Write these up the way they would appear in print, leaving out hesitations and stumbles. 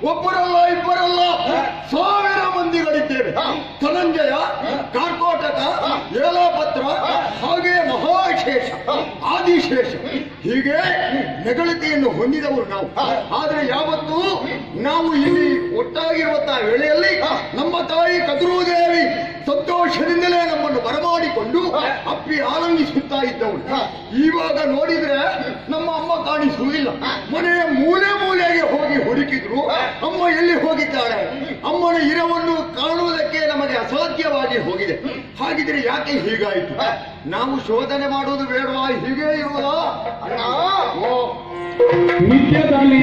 ಒಬ್ಬರಲ್ಲ ಇಬ್ಬರಲ್ಲ 1000 ಮಂದಿಗಳಿದ್ದೇವೆ. ಧನಂಜಯ, ಕಾರ್ಕೋಟಕ, ಏಲಾಪತ್ರ, ಹಾಗೆ ಮಹಾಶೇಷ, ಆದಿಶೇಷ, ಹೀಗೆ ನೆಗಳಿಕೆಯನ್ನು ಹೊಂದಿದವರು ನಾವು. ಆದ್ರೆ ಯಾವತ್ತೂ ನಾವು ಇಲ್ಲಿ ಒಟ್ಟಾಗಿರುವಂತಹ ವೇಳೆಯಲ್ಲಿ ನಮ್ಮ ತಾಯಿ ಕದ್ರೂದೇವಿ ಸಂತೋಷದಿಂದಲೇ ನಮ್ಮನ್ನು ಬರಮಾಡಿಕೊಂಡು ಅಪ್ಪಿ ಆನಂದಿಸುತ್ತಾ ಇದ್ದವಳು. ಇವಾಗ ನೋಡಿದ್ರೆ ನಮ್ಮ ಅಮ್ಮ ಕಾಣಿಸುವುದಿಲ್ಲ. ಮನೆಯ ಮೂಲೆ ಮೂಲೆಗೆ ಹೋಗಿ ಹುಡುಕಿದ್ರು ಅಮ್ಮ ಎಲ್ಲಿ ಹೋಗಿದ್ದಾಳೆ. ಅಮ್ಮನ ಇರವನ್ನು ಕಾಣುವುದಕ್ಕೆ ನಮಗೆ ಅಸಾಧ್ಯವಾಗಿ ಹೋಗಿದೆ. ಹಾಗಿದ್ರೆ ಯಾಕೆ ಹೀಗಾಯಿತು? ನಾವು ಶೋಧನೆ ಮಾಡುವುದು ಬೇಡವಾ? ಹೀಗೆ ಇರುವುದಾ? ನಿತ್ಯದಲ್ಲಿ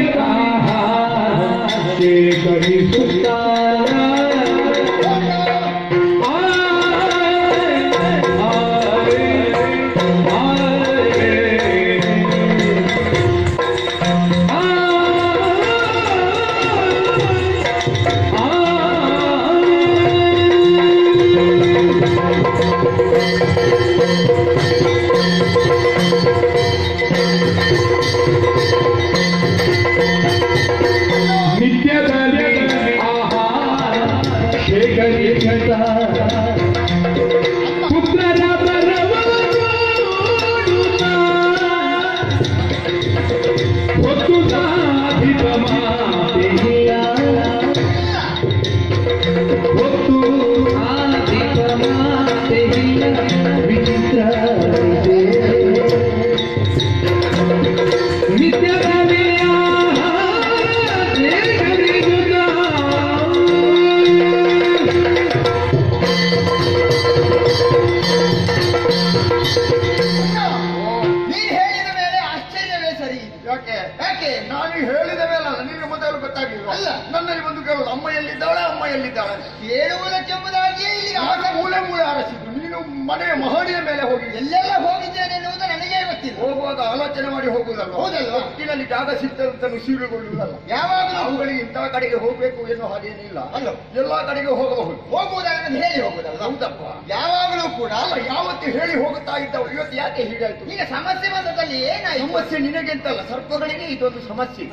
ಅಮ್ಮ ಎಲ್ಲಿದ್ದಾಳೆ, ಅಮ್ಮ ಎಲ್ಲಿದ್ದಾಳೆ ಕೇಳುವುದಕ್ಕೆಂಬುದಾಗಿಯೇ ಇಲ್ಲಿ ಮೂಲೆ ಮೂಲೆ ಆರಿಸಿದ್ದು. ನೀನು ಮನೆಯ ಮಹಡಿಯ ಮೇಲೆ ಹೋಗಿ ಎಲ್ಲೆಲ್ಲ ಹೋಗಿದ್ದೇನೆ ಎನ್ನುವುದು ನನಗೇ ಗೊತ್ತಿಲ್ಲ. ಹೋಗುವಾಗ ಆಲೋಚನೆ ಮಾಡಿ ಹೋಗುವುದಲ್ಲ. ಹೌದಲ್ಲ? ಒಟ್ಟಿನಲ್ಲಿ ಜಾಗ ಸಿಗ್ತದಂತ ಸೀಳುಗೊಳ್ಳುವುದಲ್ಲ. ಯಾವಾಗಲೂ ಅವುಗಳಿಗೆ ಇಂತಹ ಕಡೆಗೆ ಹೋಗ್ಬೇಕು ಎನ್ನುವ ಹಾಗೇನಿಲ್ಲ. ಅಲ್ಲ, ಎಲ್ಲಾ ಕಡೆಗೆ ಹೋಗಬಹುದು. ಹೋಗುವುದಾದ್ರೆ ಹೇಳಿ ಹೋಗುದಲ್ಲ. ಹೌದಪ್ಪ, ಯಾವಾಗಲೂ ಕೂಡ ಯಾವತ್ತು ಹೇಳಿ ಹೋಗುತ್ತಾ ಇದ್ದವು. ಇವತ್ತು ಯಾಕೆ ಹೀಗಾಯ್ತು? ಈಗ ಸಮಸ್ಯೆ ಬಂದದಲ್ಲಿ ಏನಾಯ್ತು? ಸಮಸ್ಯೆ ನಿನಗೆಂತಲ್ಲ, ಸರ್ಪಗಳಿಗೆ ಇದೊಂದು ಸಮಸ್ಯೆ.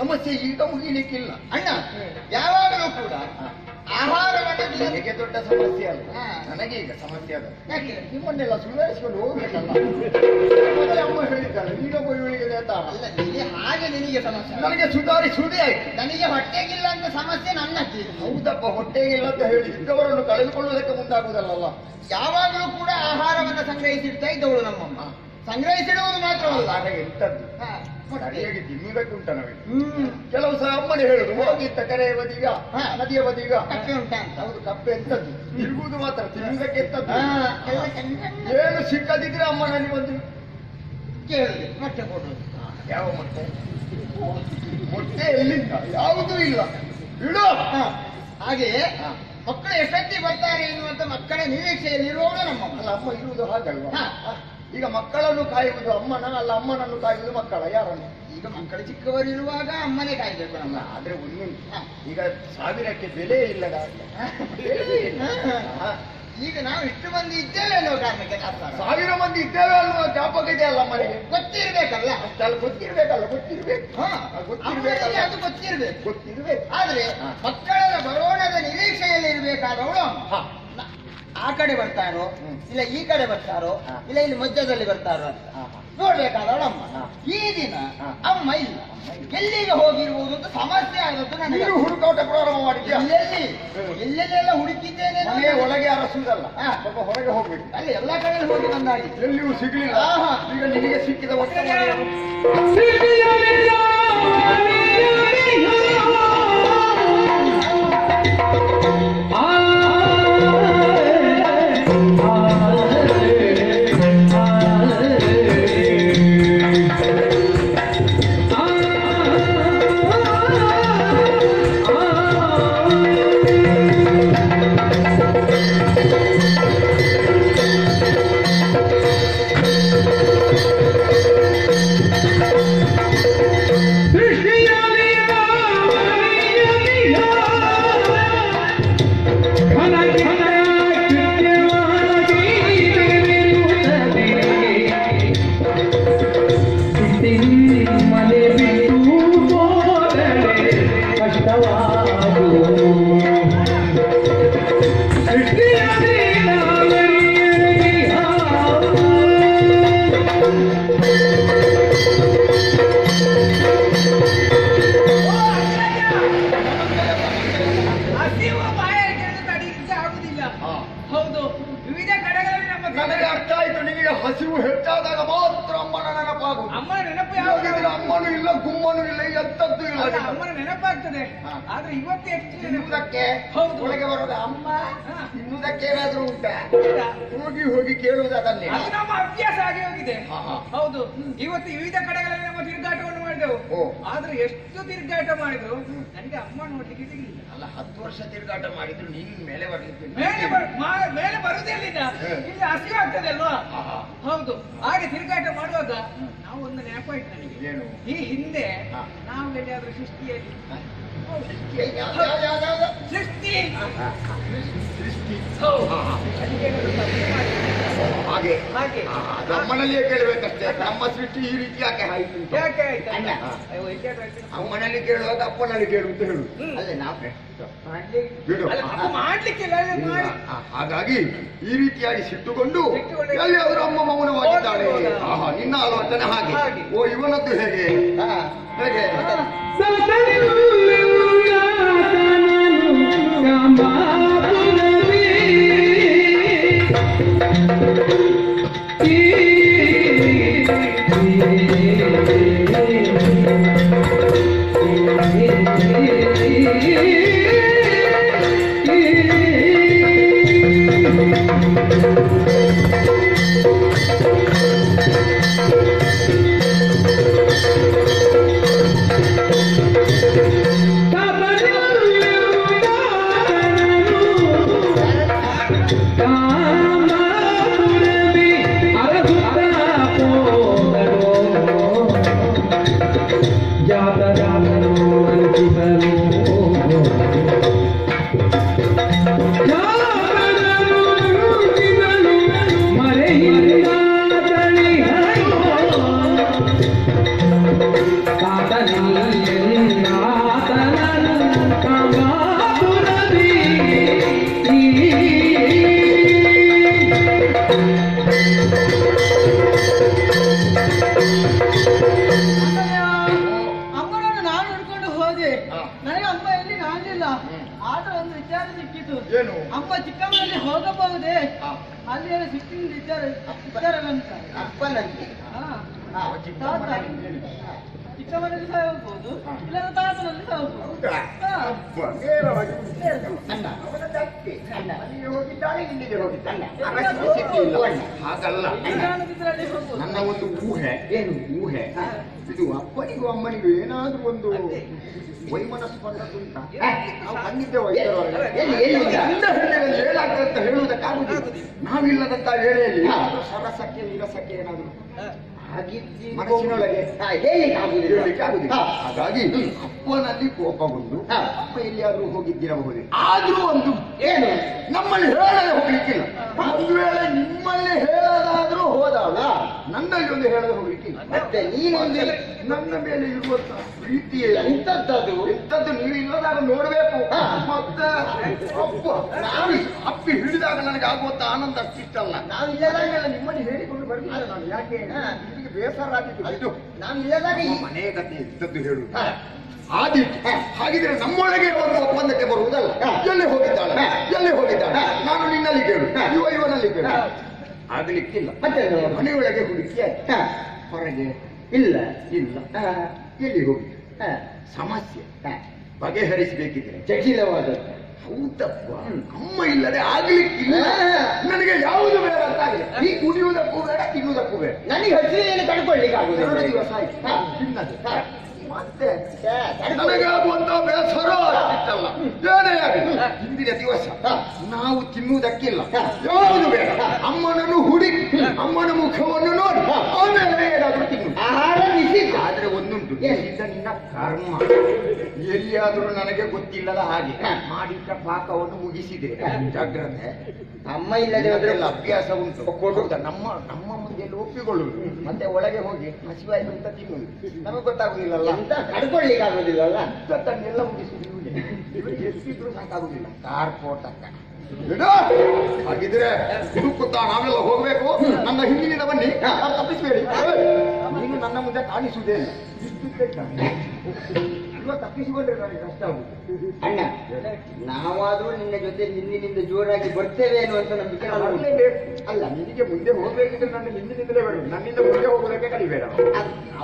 ಸಮಸ್ಯೆ ಈಗ ಮುಗಿಲಿಕ್ಕಿಲ್ಲ ಅಣ್ಣ. ಯಾವಾಗಲೂ ಕೂಡ ಆಹಾರವನ್ನು ನನಗೆ ದೊಡ್ಡ ಸಮಸ್ಯೆ ಅಲ್ಲ, ಹಾ. ನನಗೆ ಈಗ ಸಮಸ್ಯೆ ಅದ. ಯಾಕೆ? ನಿಮ್ಮನ್ನೆಲ್ಲ ಸುಧಾರಿಸಿಕೊಂಡು ಹೋಗ್ಬೇಕಲ್ಲ. ಮತ್ತೆ ಅಮ್ಮ ಹೇಳಿದ್ದಾಳೆ ನೀನೊಬ್ಬ ಇವಳಿಗೆ ಅಂತ. ಅಲ್ಲ, ಹಾಗೆ ನಿನಗೆ ಸಮಸ್ಯೆ, ನನಗೆ ಸುಧಾರಿಸುವುದೇ ಆಯ್ತು. ನನಗೆ ಹೊಟ್ಟೆಗಿಲ್ಲ ಅಂತ ಸಮಸ್ಯೆ ನನ್ನಕ್ಕೆ. ಹೌದಪ್ಪ, ಹೊಟ್ಟೆಗಿಲ್ಲ ಅಂತ ಹೇಳಿ ಇದ್ದವರನ್ನು ಕಳೆದುಕೊಳ್ಳುವುದಕ್ಕೆ ಮುಂದಾಗುವುದಲ್ಲ. ಯಾವಾಗಲೂ ಕೂಡ ಆಹಾರವನ್ನು ಸಂಗ್ರಹಿಸಿಡ್ತಾ ಇದ್ದವಳು ನಮ್ಮಮ್ಮ. ಸಂಗ್ರಹಿಸಿಡುವುದು ಮಾತ್ರವಲ್ಲ, ಹಾಗೆ ಇರ್ತದ್ದು ಹಾ, ಸರಿಯಾಗಿ ತಿನ್ನುವುದಕ್ಕೆ ಉಂಟ ನಮಗೆ. ಕೆಲವು ಸಹ ಅಮ್ಮನೆ ಹೇಳುದು ಹೋಗಿತ್ತ ಕೆರೆಯ ಬದಿಗ, ಹಾ. ನದಿಯ ಬದಿಗ ಕಪ್ಪೆ ಉಂಟಾ ಅಂತ. ಹೌದು, ಕಪ್ಪೆ ಎಂತದ್ದು ತಿರುಗುವುದು ಮಾತ್ರ, ತಿನ್ನುವುದಕ್ಕೆ ಎಂತದ್ದು. ಎಲ್ಲ ಚೆನ್ನ ಏನು ಸಿಕ್ಕದಿದ್ರೆ ಅಮ್ಮ ನನಗೆ ಒಂದು ಕೇಳುದು, ಮೊಟ್ಟೆ ಕೊಡುದು. ಯಾವ ಮೊಟ್ಟೆ? ಮೊಟ್ಟೆ ಎಲ್ಲಿಂದ? ಯಾವುದೂ ಇಲ್ಲ, ಬಿಡು. ಹಾ. ಹಾಗೆಯೇ ಮಕ್ಕಳು ಎಷ್ಟೊತ್ತಿಗೆ ಬರ್ತಾರೆ ಎನ್ನುವಂತ ಮಕ್ಕಳ ನಿರೀಕ್ಷೆಯಲ್ಲಿರುವವಳು ನಮ್ಮಮ್ಮ. ಅಲ್ಲ, ಅಮ್ಮ ಇರುವುದು ಹಾಗಲ್ವಾ? ಹಾ. ಈಗ ಮಕ್ಕಳನ್ನು ಕಾಯುವುದು ಅಮ್ಮನ, ಅಲ್ಲ ಅಮ್ಮನನ್ನು ಕಾಯುವುದು ಮಕ್ಕಳ, ಯಾರನ್ನು? ಈಗ ಮಕ್ಕಳು ಚಿಕ್ಕವರು ಇರುವಾಗ ಅಮ್ಮನೇ ಕಾಯ್ಬೇಕು ನಮ್ಮ. ಆದ್ರೆ ಒಂದುಂಟು, ಹಾ. ಈಗ 1000ಕ್ಕೆ ಬೆಲೆ ಇಲ್ಲದ ಬೆಲೆ ಇಲ್ಲ. ಹಾ. ಈಗ ನಾವು ಇಷ್ಟು ಮಂದಿ ಇದ್ದೇವೆ ಅನ್ನೋ ಕಾರಣಕ್ಕೆ 1000 ಮಂದಿ ಇದ್ದೇವೆ ಅನ್ನುವ ಜ್ಞಾಪಕ ಇದೆ ಅಲ್ಲ ಅಮ್ಮನಿಗೆ. ಗೊತ್ತಿರ್ಬೇಕಲ್ಲ. ಅಷ್ಟೆಲ್ಲ ಗೊತ್ತಿರ್ಬೇಕಲ್ಲ, ಗೊತ್ತಿರ್ಬೇಕು. ಹಾ, ಗೊತ್ತಿರ್ಬೇಕಲ್ಲ, ಅದು ಗೊತ್ತಿರ್ಬೇಕು. ಗೊತ್ತಿರ್ಬೇಕು. ಆದ್ರೆ ಮಕ್ಕಳ ಬರೋಣದ ನಿರೀಕ್ಷೆಯಲ್ಲಿ ಇರ್ಬೇಕಾದವಳು ಹಾ. ಆ ಕಡೆ ಬರ್ತಾರೋ ಇಲ್ಲ ಈ ಕಡೆ ಬರ್ತಾರೋ ಇಲ್ಲ ಇಲ್ಲಿ ಮಧ್ಯದಲ್ಲಿ ಬರ್ತಾರೋ ಅಂತ. ನೋಡ್ಬೇಕಾದವಳು ಅಮ್ಮ. ಈ ದಿನ ಅಮ್ಮ ಇಲ್ಲ, ಎಲ್ಲಿಗೆ ಹೋಗಿರ್ಬೋದು ಅಂತ ಸಮಸ್ಯೆ ಆದದ್ದು ನನಗೆ. ನೀನು ಹುಡುಕಾಟ ಪ್ರಾರಂಭ ಮಾಡಿದ್ಯಾ? ಎಲ್ಲೆಲ್ಲೆಲ್ಲ ಹುಡುಕಿದ್ದೇನೆ. ಮನೆಯ ಒಳಗೆ ಅರಸುವುದಲ್ಲ, ಸ್ವಲ್ಪ ಹೊರಗೆ ಹೋಗ್ಬೇಕು. ಅಲ್ಲಿ ಎಲ್ಲಾ ಕಡೆ ಹೋಗಿ ಬಂದಾಗಿ ಎಲ್ಲಿಯೂ ಸಿಗ್ಲಿಲ್ಲ. ಈಗ ನಿನಗೆ ಸಿಕ್ಕಿದ ವರ್ತಮಾನ ಏನು? ಹೌದು, ವಿವಿಧ ಕಡೆಗಳಲ್ಲಿ ನಮ್ಮ ನನಗೆ ಅರ್ಥ ಆಯ್ತು. ನಿನಗೆ ಹಸಿವು ಹೆಚ್ಚಾದಾಗ ಮಾತ್ರ ಅಮ್ಮನ ನೆನಪಾಗು. ಅಮ್ಮನ ನೆನಪು ಇವಾಗಿದ್ರೆ ಅಮ್ಮನೂ ಇಲ್ಲ, ಗುಮ್ಮನೂ ಇಲ್ಲ, ಎಂತದ್ದು ಇಲ್ಲ. ಅಮ್ಮನ ನೆನಪಾಗ್ತದೆ. ಆದ್ರೆ ಇವತ್ತು ಎಷ್ಟು ತಿನ್ನುವುದಕ್ಕೆ ಹೌದು ಒಳಗೆ ಬರೋದು ಅಮ್ಮ. ತಿನ್ನುವುದಕ್ಕೆ ಏನಾದ್ರೂ ಉಂಟಾ? ಹೋಗಿ ಹೋಗಿ ಕೇಳುವುದನ್ನೇ. ಅದು ನಮ್ಮ ಅಭ್ಯಾಸ ಆಗಿ ಹೋಗಿದೆ. ಹೌದು, ಇವತ್ತು ವಿವಿಧ ಕಡೆಗಳಲ್ಲಿ ನಮ್ಮ ತಿರುಗಾಟವನ್ನು ಮಾಡಿದೆವು. ಆದ್ರೆ ಎಷ್ಟು ತಿರುಗಾಟ ಮಾಡಿದ್ರು ನನಗೆ ಅಮ್ಮ ನೋಡ್ಲಿಕ್ಕೆ ಸಿಗಲಿಲ್ಲ. ಅಲ್ಲ, 10 ವರ್ಷ ತಿರುಗಾಟ ಮಾಡಿದ್ರು ನೀನ್ ಮೇಲೆ ಬರ್ಲಿಕ್ಕೆ ಮೇಲೆ ಬರುವುದಿಲ್ಲ, ಇಲ್ಲಿ ಹಸಿವು ಆಗ್ತದೆ ಅಲ್ವಾ? ಹೌದು, ಹಾಗೆ ತಿರುಗಾಟ ಮಾಡುವಾಗ ನಾವು ಒಂದು ನೆನಪು ಆಯ್ತು ನನಗೆ. ಏನು? ಈ ಹಿಂದೆ ನಾವು ಎಲ್ಲಿಯಾದ್ರೂ ಸೃಷ್ಟಿಯಲ್ಲಿ ಸೃಷ್ಟಿ ಹಾಗೆ ಹಾಗೆ ಅದು ಅಮ್ಮನಲ್ಲಿಯೇ ಕೇಳಬೇಕಷ್ಟೇ. ನಮ್ಮ ಸೃಷ್ಟಿ ಈ ರೀತಿ ಯಾಕೆ ಆಯ್ತು? ಯಾಕೆ ಆಯ್ತು? ಅಮ್ಮನಲ್ಲಿ ಕೇಳುವಾಗ ಅಪ್ಪನಲ್ಲಿ ಕೇಳು ಅಂತ ಹೇಳು. ಅಲ್ಲೇ ನಾವು ಬಿಡು. ಮಾಡ್ಲಿಕ್ಕಿಲ್ಲ. ಹಾಗಾಗಿ ಈ ರೀತಿಯಾಗಿ ಸಿಟ್ಟುಕೊಂಡು ಎಲ್ಲಿ ಅವರು ಅಮ್ಮ ಮೌನವಾಗಿದ್ದಾಳೆ. ನಿನ್ನ ಆಲೋಚನೆ ಹಾಗೆ. ಓ, ಇವನದ್ದು ಹೇಗೆ ಹೇಗೆ ಅಮ್ಮನನ್ನು ನಾನು ಹಿಡ್ಕೊಂಡು ಹೋದೆ. ನನಗೆ ಅಮ್ಮ ಎಲ್ಲಿ ಕಾಣಲಿಲ್ಲ. ಆದ್ರೆ ಒಂದು ವಿಚಾರ ಸಿಕ್ಕಿತು. ಏನು? ಅಮ್ಮ ಚಿಕ್ಕಮ್ಮನಲ್ಲಿ ಹೋಗಬಹುದೇ? ಅಲ್ಲಿ ಏನೋ ಸಿಕ್ಕಿನ ವಿಚಾರವಂತ ಅಪ್ಪನಲ್ಲಿ ಚಿಕ್ಕಮ್ಮನಲ್ಲಿ ಸಹ ಹೋಗ್ಬೋದು, ಇಲ್ಲ ತಾತನಲ್ಲಿ ಸಹ ಹೋಗ್ಬೋದು. ಹೋಗಿದ್ದಾಳೆ, ಇಲ್ಲಿಗೆ ಹೋಗಿದ್ದಾಳೆ. ಹಾಗಲ್ಲ, ನನ್ನ ಒಂದು ಊಹೆ. ಏನು ಊಹೆ? ಇದು ಅಪ್ಪನಿಗೂ ಅಮ್ಮನಿಗೂ ಏನಾದ್ರೂ ಒಂದು ವೈಮನಸ್ಸು ಬಂದದ್ದುಂಟಾ? ನಾವು ಕಂಡಿದ್ದೆ ಏನಾಗ್ತದೆ ಅಂತ ಹೇಳುವುದಕ್ಕಾಗುದಿಲ್ಲ. ನಾವಿಲ್ಲದಂತ ವೇಳೆಯಲ್ಲಿ ಸರಸಕ್ಕೆ ವಿರಸಕ್ಕೆ ಏನಾದ್ರು ಮನಸ್ಸಿನೊಳಗೆ ಹೇಳಲಿಕ್ಕೆ ಆಗುದಿಲ್ಲ. ಹಾಗಾಗಿ ಅಪ್ಪನಲ್ಲಿ ಕೋಪಗೊಂಡು ಅಪ್ಪ ಎಲ್ಲಿಯಾದ್ರೂ ಹೋಗಿದ್ದಿರಬಹುದೇ. ಆದ್ರೂ ಒಂದು ಏನು, ನಮ್ಮಲ್ಲಿ ಹೇಳದೆ ಹೋಗ್ಲಿಕ್ಕಿಲ್ಲ. ಒಂದು ವೇಳೆ ನಿಮ್ಮಲ್ಲಿ ಹೇಳದಾದ್ರೂ ಹೋದವಳ ನನ್ನಲ್ಲಿ ಒಂದು ಹೇಳದೆ ಹೋಗ್ಲಿಕ್ಕಿಲ್ಲ. ಮತ್ತೆ ನೀನೊಂದು ನನ್ನ ಮೇಲೆ ಇರುವಂತ ಪ್ರೀತಿ ಎಂತದ್ದು ಎಂತದ್ದು ನೀವು ಇಲ್ಲದಾಗ ನೋಡ್ಬೇಕು. ಮತ್ತೆ ಅಪ್ಪಿ ಹಿಡಿದಾಗ ನನಗೆ ಆಗುವಂತ ಆನಂದ ಅಷ್ಟಿಷ್ಟಲ್ಲ. ನಾವಿಲ್ಲದಾಗೆಲ್ಲ ನಿಮ್ಮಲ್ಲಿ ಹೇಳಿಕೊಂಡು ಬರ್ಲಿಲ್ಲ ನಾನು. ಯಾಕೆ ಬೇಸರ ಆಗಿದ್ದು ನಾನು ಇಲ್ಲದಾಗ ಮನೆ ಕತೆ ಇದ್ದದ್ದು ಹೇಳು ಆದೀತು. ಹಾಗಿದ್ರೆ ನಮ್ಮೊಳಗೆ ಒಂದು ಒಪ್ಪಂದಕ್ಕೆ ಬರುವುದಲ್ಲ. ಎಲ್ಲಿ ಹೋಗಿದ್ದಾಳೆ ಎಲ್ಲಿ ಹೋಗಿದ್ದಾಳೆ, ನಾನು ನಿನ್ನಲ್ಲಿ ಕೇಳು, ಇವನಲ್ಲಿ ಕೇಳು, ಆಗ್ಲಿಕ್ಕಿಲ್ಲ. ಮನೆಯೊಳಗೆ ಹುಡುಕಿ ಹೊರಗೆ ಇಲ್ಲ ಇಲ್ಲ, ಎಲ್ಲಿ ಹೋಗಿ ಸಮಸ್ಯೆ ಬಗೆಹರಿಸಬೇಕಿದ್ರೆ ಜಟಿಲವಾದದ್ದು. ಹೌದಪ್ಪ, ಅಮ್ಮ ಇಲ್ಲದೆ ಆಗ್ಲಿಕ್ಕಿಲ್ಲ. ನನಗೆ ಯಾವುದು ಬೇಡ ಅಂತ ಆಗಿದೆ. ಈ ಕುಡಿಯುವುದಕ್ಕೂ ಬೇಡ, ತಿನ್ನುವುದಕ್ಕೂ ಬೇಡ. ನನಗೆ ಹಸಿವೆಯನ್ನು ತಡ್ಕೊಳ್ಳಿಕ್ಕೆ ಆಗುದಿಲ್ಲ. 2 ದಿವಸ ಆಯ್ತು ತಿನ್ನದು. ಮತ್ತೆ ನನಗಾಗುವಂತ ಬೇಸರ ಇತ್ತಲ್ಲ, ಏನೇ ಆಗಲಿ ಹಿಂದಿನ ದಿವಸ ನಾವು ತಿನ್ನುವುದಕ್ಕಿಲ್ಲ, ಯಾವುದು ಬೇಡ. ಅಮ್ಮನನ್ನು ಹುಡುಕಿ ಅಮ್ಮನ ಮುಖವನ್ನು ನೋಡಿ ಆಮೇಲೆ ಏನಾದ್ರೂ ತಿನ್ನು. ಆಹಾರ ನಿಷಿದ್ಧ. ಆದ್ರೆ ಒಂದುಂಟು, ನಿನ್ನಿಂದ ನಿನ್ನ ಕರ್ಮ ಎಲ್ಲಿಯಾದ್ರೂ ನನಗೆ ಗೊತ್ತಿಲ್ಲದ ಹಾಗೆ ಮಾಡಿಟ್ಟ ಪಾಕವನ್ನು ಮುಗಿಸಿದ್ರೆ ಜಾಗ್ರತೆ. ಅಮ್ಮ ಇಲ್ಲದೆ ಅದರಲ್ಲಿ ಅಭ್ಯಾಸ ಉಂಟು. ನಮ್ಮ ಮುಂದೆ ಒಪ್ಪಿಕೊಳ್ಳುವುದು, ಮತ್ತೆ ಒಳಗೆ ಹೋಗಿ ಹಸಿವಾಯ್ತು ಅಂತ ತಿನ್ನುವುದು. ನಮಗೆ ಗೊತ್ತಾಗುದಿಲ್ಲಲ್ಲ ಅಂತ ತಡ್ಕೊಳ್ಳಿಕ್ಕೆ ಆಗುದಿಲ್ಲಲ್ಲ. ತನ್ನೆಲ್ಲ ಮುಗಿಸುವುದು ಇವರಿಗೆ ಎಷ್ಟಿದ್ರು ಸಾಕಾಗುದಿಲ್ಲ. ಕಾರ್ಪೋಟಕ್ಕ ಹಾಗಿದ್ರೆ ಹುಡುಕುತ್ತಾ ನಾವೆಲ್ಲ ಹೋಗ್ಬೇಕು. ನನ್ನ ಹಿಂದಿನಿಂದ ಬನ್ನಿ, ತಪ್ಪಿಸಬೇಡಿ. ನೀನು ನನ್ನ ಮುಂದೆ ಕಾಣಿಸುವುದೇ ಇಲ್ಲ. ಇವಾಗ ತಪ್ಪಿಸಿಕೊಂಡ್ರೆ ನನಗೆ ಕಷ್ಟ ಆಗುದು. ಅಣ್ಣ, ನಾವಾದ್ರೂ ನಿನ್ನ ಜೊತೆ ಹಿಂದಿನಿಂದ ಜೋರಾಗಿ ಬರ್ತೇವೆ ಅನ್ನುವಂತ ನಂಬಿಕೆ ಬರಲೇಬೇಕು. ಅಲ್ಲ, ನಿನಗೆ ಮುಂದೆ ಹೋಗ್ಬೇಕಿದ್ರೆ ನನ್ನ ಹಿಂದಿನಿಂದಲೇ ಬೇಡ, ನನ್ನಿಂದ ಮುಂದೆ ಹೋಗೋದಕ್ಕೆ ಕಲಿಬೇಡ.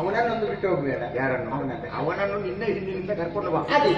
ಅವನನ್ನೊಂದು ಬಿಟ್ಟು ಹೋಗ್ಬೇಡ. ಯಾರನ್ನು? ಅವನನ್ನು ನಿನ್ನ ಹಿಂದಿನಿಂದ ಕರ್ಕೊಂಡು ಬಾ. ಅದೇ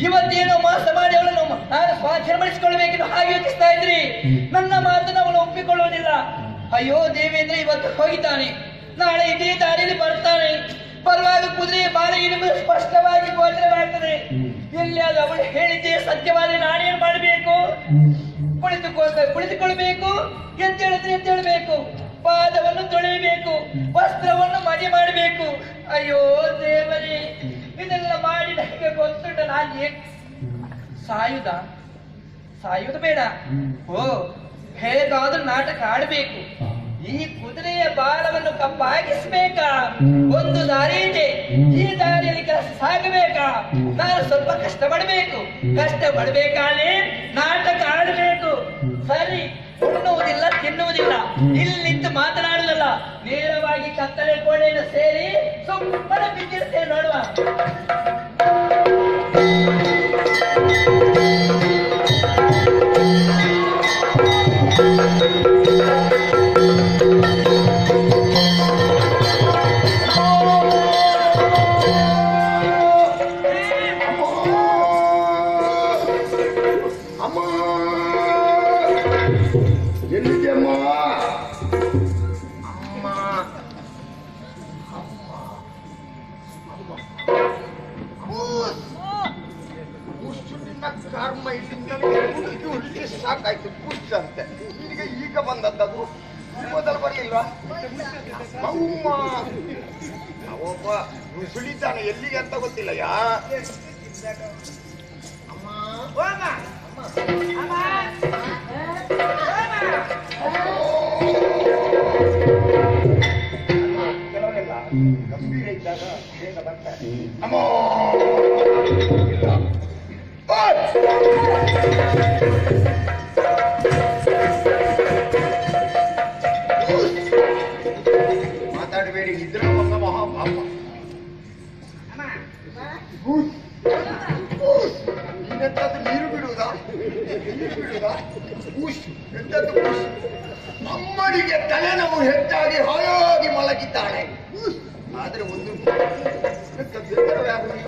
ಇವತ್ತೇನೋ ಮಾಸ ಮಾಡಿ ಅವಳನ್ನು ನಾನು ಸ್ವಾಧೀನಪಡಿಸಿಕೊಳ್ಬೇಕೆಂದು ಹಾಗೆ ಯೋಚಿಸ್ತಾ ಇದ್ರಿ. ನನ್ನ ಮಾತನ್ನು ಅವಳು ಒಪ್ಪಿಕೊಳ್ಳುವುದಿಲ್ಲ. ಅಯ್ಯೋ ದೇವೇಂದ್ರ ಇವತ್ತು ಹೋಗಿದ್ದಾನೆ, ನಾಳೆ ಇದೇ ದಾರಿಯಲ್ಲಿ ಬರ್ತಾನೆ. ಬರುವಾಗ ಕುದುರೆಯ ಬಾಳೆ ಇಡುವುದು ಸ್ಪಷ್ಟವಾಗಿ ಗೋಚರವಾಗ್ತದೆ. ಎಲ್ಲಿಯಾದ್ರೂ ಅವಳು ಹೇಳಿದ್ದೆ ಸತ್ಯವಾದ್ರೆ ನಾನೇನು ಮಾಡಬೇಕು? ಕುಳಿತುಕೊಳ್ಬೇಕು, ಎದ್ದೇಳಬೇಕು, ಪಾದವನ್ನು ತೊಳೆಯಬೇಕು, ವಸ್ತ್ರವನ್ನು ಮಡಿ ಮಾಡಬೇಕು. ಅಯ್ಯೋ ದೇವರೇ, ಇದೆಲ್ಲ ಮಾಡಿ ನನಗೆ ಗೊತ್ತುಂಟ. ನಾನು ಸಾಯುವುದು ಬೇಡ. ಓ, ಹೇಗಾದ್ರೂ ನಾಟಕ ಆಡಬೇಕು. ಈ ಕುದುರೆಯ ಬಾಲವನ್ನು ಕಪ್ಪಾಗಿಸ್ಬೇಕಾ? ಒಂದು ದಾರಿ ಇದೆ, ಈ ದಾರಿಯಲ್ಲಿ ಕೆಲಸ ಸಾಗಬೇಕಾ? ನಾನು ಸ್ವಲ್ಪ ಕಷ್ಟಪಡಬೇಕಾದ್ರೆ ನಾಟಕ ಆಡಬೇಕು. ಸರಿ, ಉಣ್ಣುವುದಿಲ್ಲ, ತಿನ್ನುವುದಿಲ್ಲ, ಇಲ್ಲಿದ್ದು ಮಾತನಾಡುವುದಲ್ಲ, ನೇರವಾಗಿ ಕತ್ತಲೆ ಕೋಣೆಯನ್ನು ಸೇರಿ ಸುಮ್ಮನೆ ಬಿದ್ದಿರ್ತೇನೆ ನೋಡುವ. ಸಾಕಾಯ್ತು ಕುಚ್ಚಂತೆ. ನಿನಗೆ ಈಗ ಬಂದದ್ದು ಮೊದಲು ಬರಲಿಲ್ವಾ? ಅವೊಬ್ಬ ಸುಳಿತಾನೆ, ಎಲ್ಲಿಗೆ ಅಂತ ಗೊತ್ತಿಲ್ಲ. ಕೆಲವರೆಲ್ಲ ಗಂಭೀರ ಇದ್ದಾಗ ಬೇಗ ಬರ್ತಾರೆ. ಮಾತಾಡಬೇಡಿ, ಇದ್ರೆ ಮಹಾಪಾಪ. ಅಮ್ಮನಿಗೆ ತಲೆನೋವು ಹೆಚ್ಚಾಗಿ ಹಾಯಾಗಿ ಮಲಗಿದ್ದಾಳೆ. ಆದ್ರೆ ಒಂದು ಬೇರೆ ಆಗುವುದಿಲ್ಲ.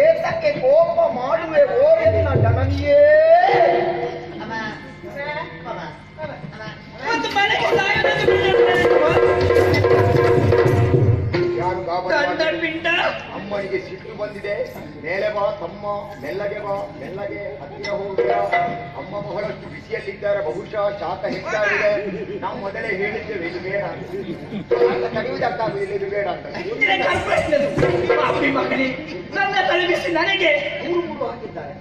ಏತಕ್ಕೆ ಕೋಪ ಮಾಡುವೆ ಓರೆನ್ನ ಜನನಿಯೇ? ಮತ್ತು ಮನೆಗೆ ಸಾಯೋದನ್ನು ಬಿಡೋದು. ಯಾರು ತಂದ ಪಿಂಡ ಅಮ್ಮನಿಗೆ ಸಿಟ್ಟು ಬಂದಿದೆ. ಮೇಲೆ ಬಾ ತಮ್ಮ, ಮೆಲ್ಲಗೆ ಬಾ, ಮೆಲ್ಲಗೆ ಹತ್ತಿರ ಹೋಗುವ. ಅಮ್ಮ ಬಹಳಷ್ಟು ಬಿಸಿಯಲ್ಲಿದ್ದಾರೆ, ಬಹುಶಃ ಶಾಖ ಹೆಚ್ಚಾಗಿದೆ. ನಾವು ಮೊದಲೇ ಹೇಳಿದ್ದೇವೆ ಇದು ಬೇಡ ಅಂತ, ಕಡಿಯುವುದಕ್ಕಾಗುವುದಿಲ್ಲ, ಇದು ಬೇಡ ಅಂತ. ಮಗನೇ ನನ್ನ ತಲೆಬಿಸಿ ನನಗೆ ಮೂರು ಹಾಕಿದ್ದಾರೆ.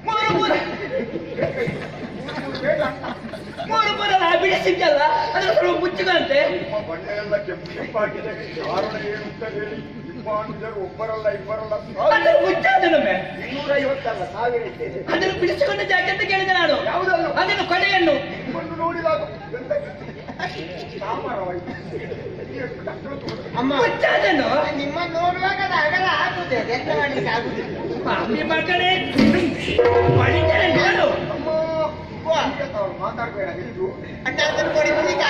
ಮೂರು ಬಿಡಿಸಿದ್ದಲ್ಲ ಅದ್ರ ಸ್ವಲ್ಪ ಮುಚ್ಚಿದಂತೆ. ನಿಮ್ಮ ಬಣ್ಣ ಎಲ್ಲ ಕೆಂಪು ಕೆಂಪಾಗಿದೆ. ಕಾರಣ ಏನು ಅಂತ ಹೇಳಿ ಇಬ್ಬರು ಒಬ್ಬರಲ್ಲ ಇಬ್ಬರಲ್ಲ ಅದ್ರ ಮುಚ್ಚಾದ ನಮ್ಮೆ 250 ಅಲ್ಲ 1000 ಇದ್ದೇನೆ. ಅದನ್ನು ಬಿಡಿಸಿಕೊಂಡ ಜಾಕೆ ಅಂತ ಕೇಳಿದೆ ನಾನು. ಯಾವುದನ್ನು? ಅದನ್ನು ಕೊನೆಯನ್ನು ನಿಮ್ಮನ್ನು ನೋಡಿದಾಗ ಅಮ್ಮ ಮುಚ್ಚಾದನು ನಿಮ್ಮ ನೋಡುವಾಗ ಅದು ಅಗಲ ಆಗುದೆ, ಎಂತ ಮಾಡ್ಲಿಕ್ಕೆ ಆಗುದಿಲ್ಲ. ಮಾಮಿ ಮಗನೇ ಮಾಡಿದ್ದೇನೆ ನಾನು. ಅಮ್ಮ ಮಾತಾಡ್ಬೇಡ ನಿಲ್ಲು. ಅಟ್ಟಾದ್ರೂ ಕೊಡಿ ಮುಗಿತಾ.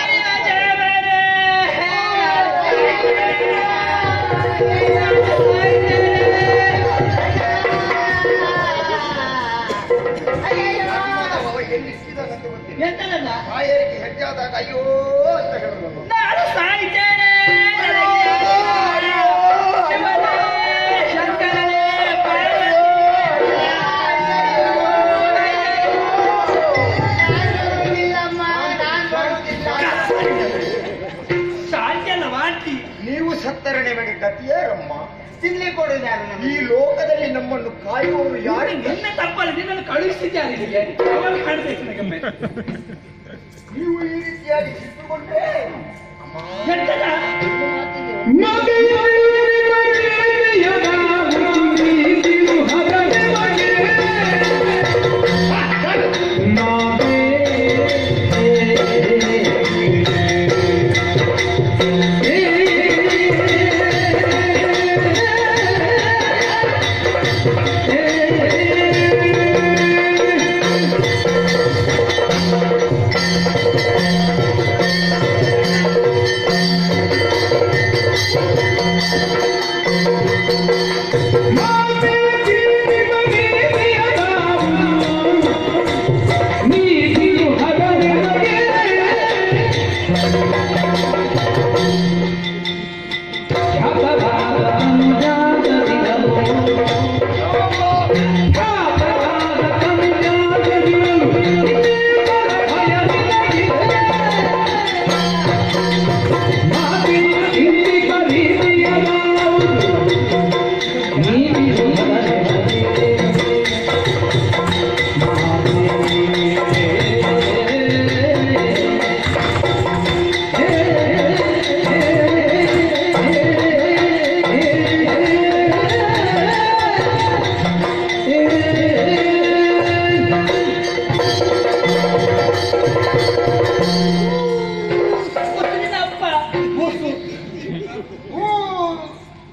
ಎಲ್ಲಿಸಿದಾಗಂತ ಗೊತ್ತಿಲ್ಲ. ಎಂತದಲ್ಲ ಕಾಯರಿಗೆ ಹೆಜ್ಜಾದಾಗ ಅಯ್ಯೋ ಅಂತ ಹೇಳೋದು. ನಾನು ಸಾಯ್ತೇನೆ ಶಂಕರನೇ ಸಾಧ್ಯಲ್ಲ ವಾಂತಿ. ನೀವು ಸತ್ತರೆ ನಿಮಗೆ ಗತಿಯಾರಮ್ಮ. ತಿನ್ಲಿ ಕೊಡುದು ಯಾರು ನಮಗೆ? ಈ ಲೋಕದಲ್ಲಿ ನಮ್ಮನ್ನು ಕಾಯುವವರು ಯಾರು? ನಿನ್ನೆ ತಪ್ಪಲ್ಲ, ನಿನ್ನನ್ನು ಕಳುಹಿಸಿದ್ದಾರೆ ಇಲ್ಲಿಗೆ. ಅವಾಗ ಕಾಣ್ಬೇಕು ನನಗೊಮ್ಮೆ. ನೀವು ಈ ರೀತಿಯಾಗಿ ಸಿಟ್ಟುಕೊಂಡ್ರೆ ಎಂತದ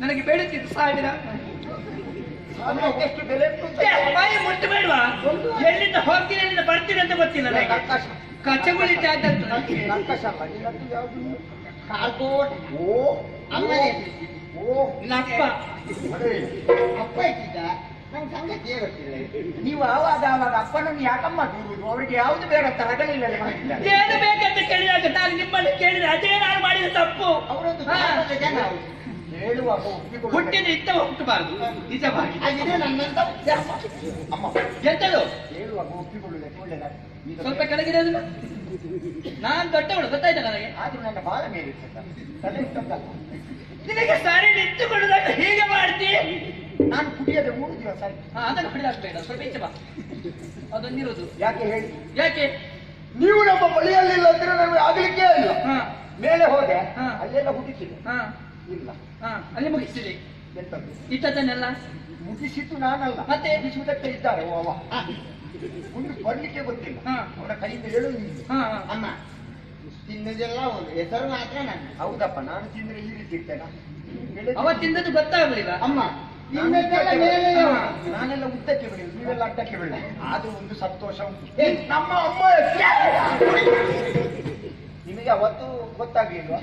ನನಗೆ ಬೇಡುತ್ತಿದ್ದು 1000. ಎಷ್ಟು ಬೆಲೆ ಉಂಟು? ಬಾಯಿ ಮುಟ್ಟು ಬೇಡವಾ? ಎಲ್ಲಿಂದ ಹೋಗ್ತೀನಿ ಎಲ್ಲಿಂದ ಬರ್ತೀನಿ ಅಂತ ಗೊತ್ತಿಲ್ಲ ನನಗೆ. ಕಚ್ಚಗುಳಿತ ಆದದ್ದು ನರ್ಕಶ ಅಲ್ಲ, ನಿನ್ನದು ಯಾವುದು? ಕಾಲ್ಕೋಟ್ ಓ ಅಮ್ಮನೇ ಓ ನಪ್ಪ ಅದೇ ಅಪ್ಪ ಇದ್ದಿದ್ದ ನಂಗೆ ಸಂಗತಿಯೇ ಗೊತ್ತಿಲ್ಲ. ನೀವು ಆವಾಗ ಅಪ್ಪನನ್ನು ಯಾಕಮ್ಮ ದೂರುದು? ಅವರಿಗೆ ಯಾವುದು ಬೇಕಂತ ಹಗಲಿಲ್ಲ ಮಾಡಿದ್ದಾರೆ. ಏನು ಬೇಕಂತ ಕೇಳಿದಾಗ ನಾನು ನಿಮ್ಮನ್ನು ಕೇಳಿದ್ರೆ ಅದೇ ನಾನು ಮಾಡಿದ ತಪ್ಪು. ಅವರೊಂದು ಹಾ. ಭಾರತದ ಜನ ಅವರು. ಹೇಳುವಾಗ ಒಪ್ಪಿಕೊಂಡು ಹುಟ್ಟಿದ ಇತ್ತವ ಹುಟ್ಟಬಾರದು ನಿಜವಾಗಿ. ಹಾಗಿದೆ ನನ್ನಂತ ಅಮ್ಮ ಎಂತದು ಹೇಳುವಾಗ ಒಪ್ಪಿಕೊಳ್ಳುವುದಕ್ಕೆ ಒಳ್ಳೆಯದಾಗ್ತದೆ. ಈಗ ಸ್ವಲ್ಪ ಕೆಳಗಿದೆ ಅದನ್ನು. ನಾನ್ ದೊಡ್ಡವಳು ಗೊತ್ತಾಯ್ತಾ ನನಗೆ. ಆದ್ರೂ ನನ್ನ ಬಾಲ ಮೇಲೆ ಇರ್ತದೆ. ತಲೆ ಇಷ್ಟಕ್ಕಲ್ಲ. ನಿನಗೆ ಸರಿ ನಿಂತುಕೊಳ್ಳುದಾಗ ಹೀಗೆ ಮಾಡ್ತಿ. ನಾನು ಕುಡಿಯದೆ 3 ದಿವಸ ಆಯ್ತು. ಅದನ್ನು ಬಿಡಾಕ್ಬೇಡ, ಸ್ವಲ್ಪ ಈಚೆ ಬಾ. ಅದೊಂದಿರುವುದು ಯಾಕೆ ಹೇಳಿ? ಯಾಕೆ? ನೀವು ನಮ್ಮ ಬಳಿಯಲ್ಲಿಲ್ಲ ಅಂದ್ರೆ ನಮಗೆ ಆಗ್ಲಿಕ್ಕೆ ಇಲ್ಲ. ಹಾ ಮೇಲೆ ಹೋದೆ ಹಾ. ಅಲ್ಲೆಲ್ಲ ಹುಡುಕಿದೆ ಹಾ ಇಲ್ಲ. ಹಾ ಅಲ್ಲಿ ಮುಗಿಸಿದೆ. ಎಂತದ್ದು? ಇಟ್ಟದನ್ನೆಲ್ಲ ಮುಗಿಸಿದ್ದು ನಾನಲ್ಲ, ಮತ್ತೆ? ಮುಗಿಸುವುದಕ್ಕೆ ಇದ್ದಾರೆ ಓ ಅವ. ಒಂದು ಬರ್ಲಿಕ್ಕೆ ಗೊತ್ತಿಲ್ಲ, ಹಾ. ಅವನ ಕೈಯಿಂದ ಹೇಳು ನೀನು. ಹಾ ಅಮ್ಮ ತಿನ್ನುದೆಲ್ಲ ಒಂದು ಹೆಸರು ಮಾತ್ರ ನನ್ನ. ಹೌದಪ್ಪ, ನಾನು ತಿಂದ್ರೆ ಈ ರೀತಿ ಇರ್ತೇನಾ? ಅವ ತಿಂದದ್ದು ಗೊತ್ತಾಗ್ಲಿಲ್ಲ. ಅಮ್ಮ ನಾನು ತಿನ್ನದೆಲ್ಲ ಮೇಲೆ ನಾನೆಲ್ಲ ಉದ್ದಕ್ಕೆ ಬೆಳೆಯುದು, ನೀವೆಲ್ಲ ಅಡ್ಡಕ್ಕೆ ಬೆಳೆಯುದು. ಆದ್ರೂ ಒಂದು ಸಂತೋಷ ಉಂಟು, ನಮ್ಮ ಅಮ್ಮ ನಿಮಗೆ ಅವತ್ತು ಗೊತ್ತಾಗ್ಲಿಲ್ವಾ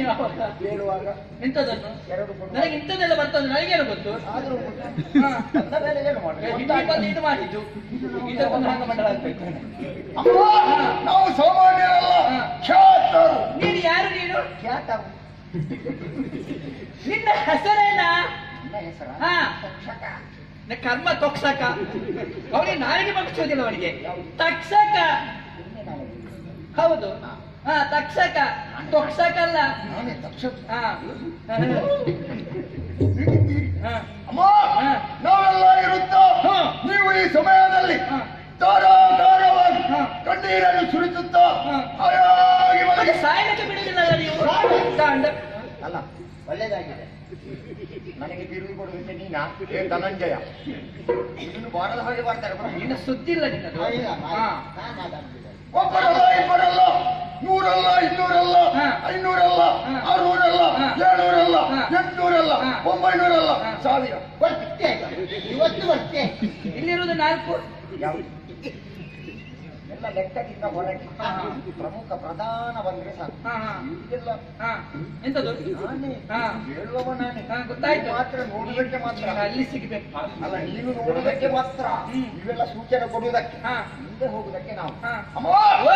ಹೇಳುವಾಗ? ಎಂತದನ್ನು? ಎರಡು ಕೊಡು. ನನಗೆ ಇಂಥದ್ದೆಲ್ಲ ಬರ್ತದೆ, ನನಗೇನು ಗೊತ್ತು? ಆದ್ರೂ ಹಾ. ಬಂದ ಮೇಲೆ ಏನು ಮಾಡುದು? ಇಲ್ಲಿ ಬಂದು ಇದು ಮಾಡಿದ್ದು ಇದಕ್ಕೊಂದು ಹಂಗ ಮಂಡಳ ಆಗ್ಬೇಕು. ಅಮ್ಮ, ನಾವು ಸಾಮಾನ್ಯರಲ್ಲ, ಹಾ. ಖ್ಯಾತರು. ನೀನು ಯಾರು ನೀನು? ಖ್ಯಾತ ನಿನ್ನ ಹೆಸರೇನ? ನನ್ನ ಹೆಸರ ಹಾ ತಕ್ಷಕ. ಕರ್ಮ ತೊಕ್ಸಕ. ಅವನಿಗೆ ನಾಲಿಗೆ ಬಗ್ಸೋದಿಲ್ಲ, ಅವನಿಗೆ ತಕ್ಷಕ. ಹೌದು, ಹಾ ತಕ್ಷಕ, ತೊಕ್ಸಕ ಅಲ್ಲ. ನಾನೇ ತಕ್ಷಕ. ಹಾ ಹಾ ಅಮ್ಮ, ಹಾ. ನಾವೆಲ್ಲ ಇರುತ್ತಾ ಹಾ. ನೀವು ಈ ಸಮಯದಲ್ಲಿ ಹಾ. ಧಾರಾಧಾರವಾಗಿ ಹಾ. ಕಣ್ಣೀರನ್ನು ಸುರಿಸುತ್ತಾ ಹಾ. ಹಾಯಾಗಿ ಮತ್ತೆ ಮಲಗಿ. ಸಾಯಲಿಕ್ಕೆ ಬಿಡುವುದಿಲ್ಲ ನೀವು. ದಾಂಡ. ಅಲ್ಲ, ಒಳ್ಳೇದಾಗಿದೆ. ನನಗೆ ತಿರುಗಿ ಕೊಡುವುದಕ್ಕೆ ನೀನಾ ಏನ್ ಧನಂಜಯ? ಇದನ್ನು ಬಾರದ ಹಾಗೆ ಮಾಡ್ತಾರೆ ಗೊತ್ತಾ? ನಿನ್ನ ಸುದ್ದಿ ಇಲ್ಲ ನಿನ್ನದು. ಇಲ್ಲ, ಹಾ. ನಾನು ಮಾತಾಡ್ತಿದ್ದೆ. ಒಬ್ಬರಲ್ಲ, ಇಬ್ಬರಲ್ಲ, 100 ಅಲ್ಲ, 200 ಅಲ್ಲ, ಹಾ. 500 ಅಲ್ಲ, ಹಾ. 600 ಅಲ್ಲ, ಹಾ. 700 ಅಲ್ಲ, ಹಾ. 800 ಅಲ್ಲ, ಹಾ. 900 ಅಲ್ಲ, ಹಾ. 1000. ಬರ್ತಿದ್ದೆ ಆಯ್ತಾ? ಇವತ್ತು ಬರ್ತೆ. ಇಲ್ಲಿರುವುದು 4. ಯಾವುದು? ಎಲ್ಲ ಲೆಕ್ಕದಿಂದ ಹೊರಗೆ ಹಾ. ಪ್ರಮುಖ ಪ್ರಧಾನ ಬಂದ್ರೆ ಸಾಕು. ಹಾ ಹಾ ಇದೆಲ್ಲ ಹಾ ಎಂತದು? ನಾನೇ ಹಾ. ಹೇಳುವವ ನಾನೇ. ಹಾ, ಗೊತ್ತಾಯ್ತು. ಮಾತ್ರ ನೋಡುವುದಕ್ಕೆ ಮಾತ್ರ. ನೀನು ಅಲ್ಲಿ ಸಿಗ್ಬೇಕು. ಅಲ್ಲ, ನೀನು ನೋಡುವುದಕ್ಕೆ ಮಾತ್ರ. ಹ್ಮ್. ಇವೆಲ್ಲ ಸೂಚನೆ ಕೊಡುವುದಕ್ಕೆ, ಹಾ. ಮುಂದೆ ಹೋಗುವುದಕ್ಕೆ ನಾವು. ಹಾ. ಅಮ್ಮ, ಓ.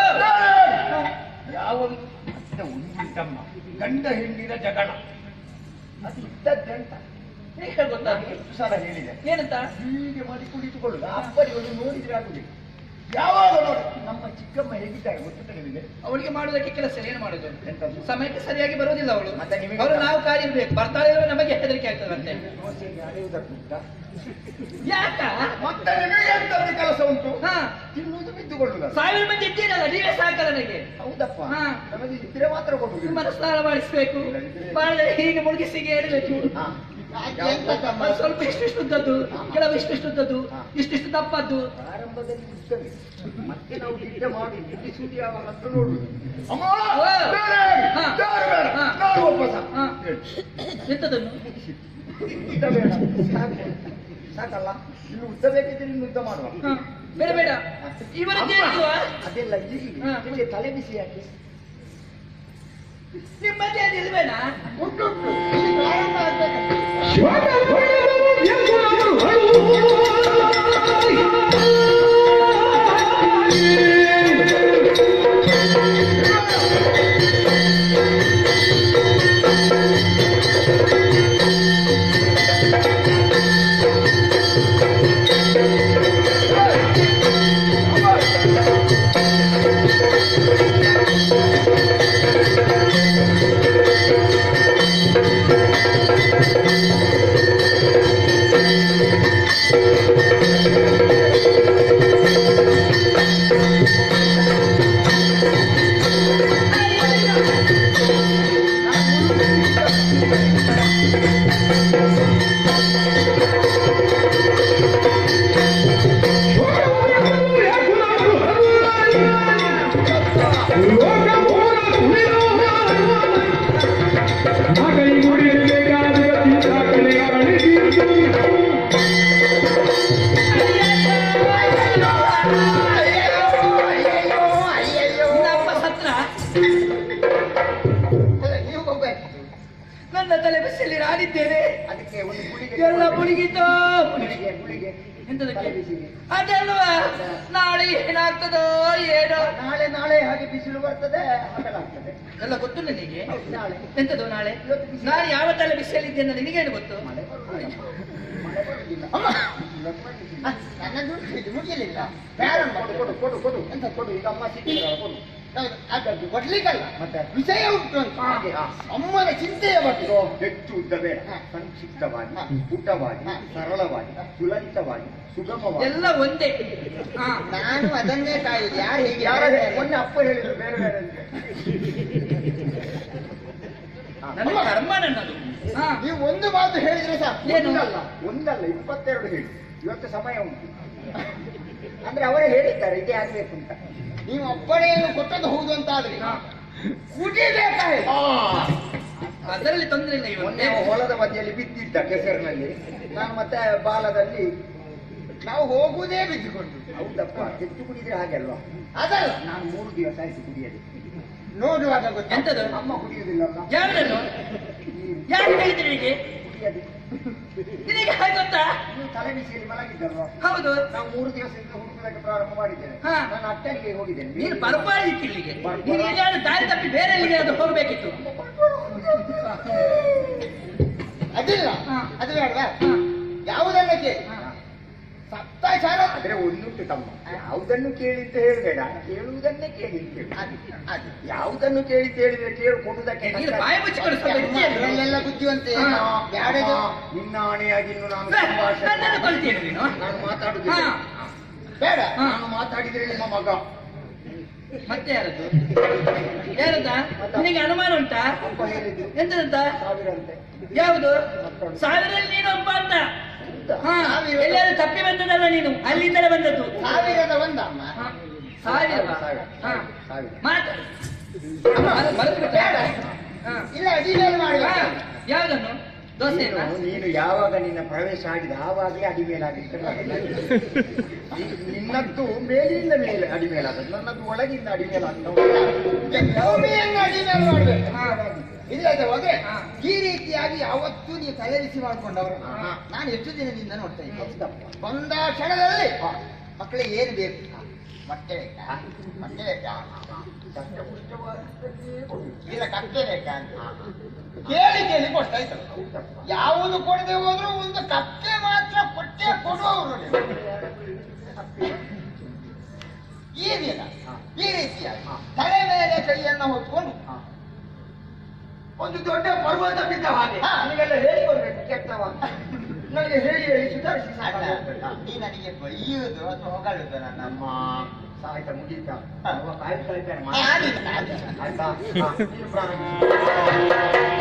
ಯಾವುದು ಮತ್ತೆ ಉಂಟಮ್ಮ ಗಂಡ ಹೆಣ್ಣಿನ ಜಗಳ, ಅದು ಇದ್ದದ್ದಂತ ಹೇಗೆ ಗೊತ್ತಾ? ನಾನು ಎಷ್ಟು ಸಲ ಹೇಳಿದೆ. ಏನಂತ? ಹೀಗೆ ಮಾಡಿ ಕುಳಿತುಕೊಳ್ಳುದು, ಅಪ್ಪಡಿ ಒಂದು ನೋಡಿದ್ರೆ ಆಗುದಿಲ್ಲ. ಯಾವಾಗ ನೋಡಿ ನಮ್ಮ ಚಿಕ್ಕಮ್ಮ ಹೇಗಿದ್ದಾರೆ ಗೊತ್ತಿಲ್ಲ ನಿಮಗೆ? ಅವಳಿಗೆ ಮಾಡುವುದಕ್ಕೆ ಕೆಲಸ ಏನು ಮಾಡುದು? ಎಂತದ್ದು? ಸಮಯಕ್ಕೆ ಸರಿಯಾಗಿ ಬರುವುದಿಲ್ಲ ಅವಳು. ಮತ್ತೆ ನಿಮಗೆ ಅವರು ನಾವು ಕಾಲಿರ್ಬೇಕು, ಬರ್ತಾಳೆ ಇಲ್ವೋ ನಮಗೆ ಹೆದರಿಕೆ ಆಗ್ತದಂತೆ. ದೋಸೆಗೆ ಅಳೆಯುವುದಕ್ಕುಂಟ. ಯಾಕ? ಮತ್ತೆ ನಿಮಗೆ ಎಂತದ್ದು ಕೆಲಸ ಉಂಟು? ಹಾ, ತಿನ್ನುವುದು ಬಿದ್ದುಕೊಳ್ಳುವುದು. 1000 ಮಂದಿ ಇದ್ದೀರಲ್ಲ, ನೀವೇ ಸಾಕಲ್ಲ ನನಗೆ. ಹೌದಪ್ಪ, ಹಾ. ನಮಗೆ ಇದ್ರೆ ಮಾತ್ರ ಕೊಡುವುದು. ನಿಮ್ಮನ್ನು ಸ್ನಾನ ಮಾಡಿಸ್ಬೇಕು, ಬಾಳೆ ಹೀಗೆ ಮುಳುಗಿಸಿಗೆ ಹೇಳಬೇಕು. ಹಾ. ಎಂತ ತಮ್ಮ? ಸ್ವಲ್ಪ ಇಷ್ಟಿಷ್ಟು ಉದ್ದದ್ದು, ಕೆಲವು ಇಷ್ಟಿಷ್ಟು ಉದ್ದದ್ದು, ಇಷ್ಟಿಷ್ಟು ದಪ್ಪದ್ದು. ಪ್ರಾರಂಭದಲ್ಲಿ ಇರ್ತದೆ, ಮತ್ತೆ ನಾವು ದಿಟ್ಟ ಮಾಡಿ ನಿಲ್ಲಿಸುವುದು ಯಾವಾಗ ಅಂತ ನೋಡುದು. ಅಮ್ಮ, ಓ. ಬೇರೆ, ಹಾ. ಯಾರು ಬೇಡ, ಹಾ. ನಾನು ಒಬ್ಬ ಸಹ. ಹಾ. ಹೇಳು. ಎಂತದನ್ನು? ಉದ್ದ ಬೇಡ, ಸಾಕು. ಸಾಕಲ್ಲ, ಇನ್ನು ಉದ್ದ ಬೇಕಿದ್ರೆ ಇನ್ನು ಉದ್ದ ಮಾಡುವ. ಹಾ, ಬೇಡ ಬೇಡ, ಇವರದ್ದೇ ಇಲ್ವಾ? ಅದೆಲ್ಲ ಇಲ್ಲಿ ಹಾ. ನಿಮಗೆ ತಲೆ ಬಿಸಿ ಯಾಕೆ? ನಿಮ್ಮದೇ ನಿಲ್ಬೇಡ. ಉಂಟು ಇಲ್ಲಿ ಪ್ರಾರಂಭ ಆಗ್ಬೇಕಷ್ಟೇ. ನಮ್ಮ ಸತ್ರ ನೀವು ಹೋಗ್ಬೇಕು. ನನ್ನ ತಲೆ ಬಿಸಿಯಲ್ಲಿ ನಾನಿದ್ದೇನೆ. ಅದಕ್ಕೆ ಒಂದು ಗುಳಿಗೆ ಎಲ್ಲ ಮುಳುಗಿತು. ಗುಳಿಗೆ ಎಂತದಕ್ಕೆ? ತಲೆ ಬಿಸಿಗೆ. ಅದಲ್ವಾ, ನಾಳೆ ಏನಾಗ್ತದೋ ಏನೋ. ನಾಳೆ ಹಾಗೆ ಬಿಸಿಲು ಬರ್ತದೆ, ಹಗಲಾಗ್ತದೆ. ಎಲ್ಲ ಗೊತ್ತು ನನಗೆ. ನಾಳೆ ಎಂತದು ನಾಳೆ? ನಾನು ಯಾವ ತಲೆ ಬಿಸಿಯಲ್ಲಿದ್ದೇನೆ ನಿನಗೇನು ಗೊತ್ತು? ಮಳೆ ಬರುವುದಿಲ್ಲ. ಮಳೆ ಬರುವುದಿಲ್ಲ. ನನ್ನದು ಇದು ಮುಗಿಲಿಲ್ಲ. ಪ್ರಾರಂಭ ಕೊಡು ಕೊಡು ಕೊಡು ಎಂತ ಕೊಡು, ಈಗ ಅಮ್ಮ ಸಿಕ್ಕಿದ್ರೆ ಕೊಡು. ಅದದ್ದು ಕೊಡ್ಲಿಕ್ಕಲ್ಲ, ಮತ್ತೆ ವಿಷಯ ಉಂಟು ಅಂತ. ಹಾಗೆ, ಹಾ. ಅಮ್ಮನ ಚಿಂತೆಯ ಬಗ್ಗೆ ಹೆಚ್ಚು ಉದ್ದ ಬೇಡ, ಸಂಕ್ಷಿಪ್ತವಾಗಿ, ಹಾ. ಪುಟವಾಗಿ, ಸರಳವಾಗಿ, ಸುಲಲಿತವಾಗಿ, ಸುಗಮವಾಗಿ. ಎಲ್ಲ ಒಂದೇ. ಹಾ. ನಾನು ಅದನ್ನೇ ಕಾಯುದು. ಯಾರು ಹೇಗೆ ಯಾರ ಹೇಳ್ತಾರೆ? ಮೊನ್ನೆ ಅಪ್ಪ ಹೇಳಿದ್ರು ಬೇರೆ ಬೇರೆ ಅಂತ. ನನ್ನ ಕರ್ಮ ನನ್ನದು. ಹಾ. ನೀವು ಒಂದು ಮಾತು ಹೇಳಿದ್ರೆ ಸಾಕು. ಏನು? ಒಂದಲ್ಲ 22 ಹೇಳಿ. ಇವತ್ತು ಸಮಯ ಉಂಟು. ಅಂದ್ರೆ ಅವರೇ ಹೇಳಿದ್ದಾರೆ ಇದೇ ಆಗ್ಬೇಕು ಅಂತ. ನೀವು ಒಬ್ಬಳೆಯನ್ನು ಕೊಟ್ಟದ್ದು ಹೌದು ಅಂತ ಆದ್ರೆ ಕುಡಿಬೇಕಾ ಹೇಳಿ? ಅದರಲ್ಲಿ ತೊಂದರೆ ಇಲ್ಲ. ಮೊನ್ನೆ ಇವತ್ತು ಹೊಲದ ಬದಿಯಲ್ಲಿ ಬಿದ್ದಿದ್ದ ಕೆಸರಿನಲ್ಲಿ, ನಾನು ಮತ್ತೆ ಬಾಲದಲ್ಲಿ ನಾವು ಹೋಗುವುದೇ ಬಿದ್ದುಕೊಂಡು. ಹೌದಪ್ಪ, ಹೆಚ್ಚು ಕುಡಿದ್ರೆ ಹಾಗೆ ಅಲ್ವಾ? ಅದಲ್ಲ, ನಾನು 3 ದಿವಸ ಆಯ್ತು ಕುಡಿಯದೆ. ನೋಡುವಾಗ ಗೊತ್ತಾ? ಎಂತದು? ಅಮ್ಮ ಕುಡಿಯುವುದಿಲ್ಲಲ್ಲ. ಯಾರನ್ನು ಯಾರು ಹೇಳಿದ್ರು ನಿನಗೆ? ಕುಡಿಯದೆ. ನಿನಗೆ ಹಾಗೆ ಗೊತ್ತಾ? ನೀವು ತಲೆ ಬಿಸಿಯಲ್ಲಿ ಮಲಗಿದ್ದಲ್ವಾ? ಹೌದು. ನಾವು 3 ದಿವಸದಿಂದ ಹುಡುಕುವುದಕ್ಕೆ ಪ್ರಾರಂಭ ಮಾಡಿದ್ದೇನೆ. ಹಾ. ನಾನು ಅಟ್ಟಣಿಗೆ ಹೋಗಿದ್ದೇನೆ. ನೀನು ಬರ್ಬಾರ್ದಿತ್ತು ಇಲ್ಲಿಗೆ. ನೀನು ಎಲ್ಲಿಯಾದ್ರೂ ದಾರಿ ತಪ್ಪಿ ಬೇರೆ ಎಲ್ಲಿಗೆ ಅದು ಹೋಗ್ಬೇಕಿತ್ತು. ಅದಿಲ್ಲ, ಹಾ. ಅದು ಬೇಡವಾ? ಹಾ. ಯಾವುದನ್ನ ಕೇಳಿ? ಹಾ. ಸಪ್ತಾಚಾರ ಆದ್ರೆ ಒಂದುಂಟು ತಮ್ಮ, ಯಾವುದನ್ನು ಕೇಳಿ ಅಂತ ಹೇಳಬೇಡ, ಕೇಳುವುದನ್ನೇ ಕೇಳಿ ಅಂತ ಹೇಳು. ಅದು ಯಾವುದನ್ನು ಕೇಳಿ ಅಂತ ಹೇಳಿದ್ರೆ ಕೇಳು ಕೊಡುವುದಕ್ಕೆ ನೀನು ಬಾಯಿ ಮುಚ್ಚಿಕೊಂಡು ಸ್ವಲ್ಪ ಇರ್ತೀಯ. ಅದರಲ್ಲೆಲ್ಲ ಬುದ್ಧಿವಂತೆ. ಹಾ. ಬ್ಯಾಡದು. ನಿನ್ನ ಆಣೆಯಾಗಿ ಇನ್ನು ನಾನು ಸಂಭಾಷಣೆ ನನ್ನನ್ನು ಕೊಲ್ತೀಯ ನೀನು? ನಾನು ಮಾತಾಡುದಿಲ್ಲ. ಹಾ. ಬೇಡ, ಹಾ. ನಾನು ಮಾತಾಡಿದ್ರೆ ನಿಮ್ಮ ಮಗ. ಮತ್ತೆ ಯಾರದ್ದು? ಯಾರದ್ದ? ನಿನಗೆ ಅನುಮಾನ ಉಂಟಾ? ಅಪ್ಪ ಹೇಳಿದ್ದು ಎಂತದಂತ? 1000 ಅಂತೆ. ಯಾವುದು? 1000ರಲ್ಲಿ ನೀನು ಒಬ್ಬ ಅಂತ. ಹಾ, ಎಲ್ಲಾದ್ರೂ ತಪ್ಪಿ ಬಂದದಲ್ಲ ನೀನು, ಅಲ್ಲಿಂದಲೇ ಬಂದದ್ದು. 1000ದ ಒಂದ ಅಮ್ಮ. ಹಾ. 1000? ಹಾ. 1000. ಮಾತು. ಮರೆತು ಬಿಟ್ಟೆ? ಬೇಡ. ಹಾ. ಇಲ್ಲ, ಅಡಿಮೇಲೆ ಹಾ. ಮಾಡಬೇಕು. ಯಾವುದನ್ನು? ದೋಸೆಯನ್ನ? ನೀನು ಯಾವಾಗ ನಿನ್ನ ಪ್ರವೇಶ ಆಗಿದೆ ಆವಾಗಲೇ ಅಡಿಮೇಲಾಗಿತ್ತು. ನಿನ್ನದ್ದು ಮೇಲಿಂದ ಮೇಲೆ ಅಡಿಮೇಲಾದದ್ದು, ನನ್ನದು ಒಳಗಿಂದ ಅಡಿಮೇಲಾಗ್ತದೆ. ಭೂಮಿಯನ್ನು ಅಡಿಮೇಲೆ ಮಾಡಬೇಕು. ಹಾ. ಇಲ್ಲದೆ ಹೋದ್ರೆ ಹಾ. ಈ ರೀತಿಯಾಗಿ ಯಾವತ್ತೂ ನೀವು ತಲೆಬಿಸಿ ಮಾಡಿಕೊಂಡವರು. ಹಾ. ನಾನು ಎಷ್ಟು ದಿನದಿಂದ ನೋಡ್ತಾ ಇದ್ದೆ. ಬಂದ ಕ್ಷಣದಲ್ಲಿ ಮಕ್ಕಳಿಗೆ ಏನು ಬೇಕು? ಮೊಟ್ಟೆ ಬೇಕಾ? ಮೊಟ್ಟೆ ಬೇಕಾ? ಇಲ್ಲ ಕಪ್ಪೆ ಬೇಕಾ ಅಂತ ಕೇಳಿ ಕೇಳಿ ಕೊಡ್ತಾ ಇದ್ದಾರೆ. ಯಾವುದು ಕೊಡದೆ ಹೋದ್ರು ಒಂದು ಕಪ್ಪೆ ಮಾತ್ರ ಕೊಟ್ಟೆ ಕೊಡುವವರು ನೀವು. ಈ ದಿನ ಈ ರೀತಿಯಾಗಿ ತಲೆ ಮೇಲೆ ಕೈಯನ್ನು ಹೊತ್ಕೊಂಡು ಒಂದು ದೊಡ್ಡ ಪರ್ವತ ಬಿದ್ದ ಹಾಗೆ ನನಗೆಲ್ಲ ಹೇಳಿಕೊಡ್ಬೇಕು ಕೆಟ್ಟವ. ನನಗೆ ಹೇಳಿ ಹೇಳಿ ಸುಧಾರಿಸಿ ನೀ ನನಗೆ ಬೈಯುವುದು ಅಥವಾ ಹೊಗಳುದು ನಮ್ಮ ಸಾಹಿತ್ಯ ಮುಗೀತಾ ಕಾಯ್ತಾ ಇದ್ದಾರೆ. ಆಯ್ತಾ? ನೀನು ಪ್ರಾರಂಭಿಸು.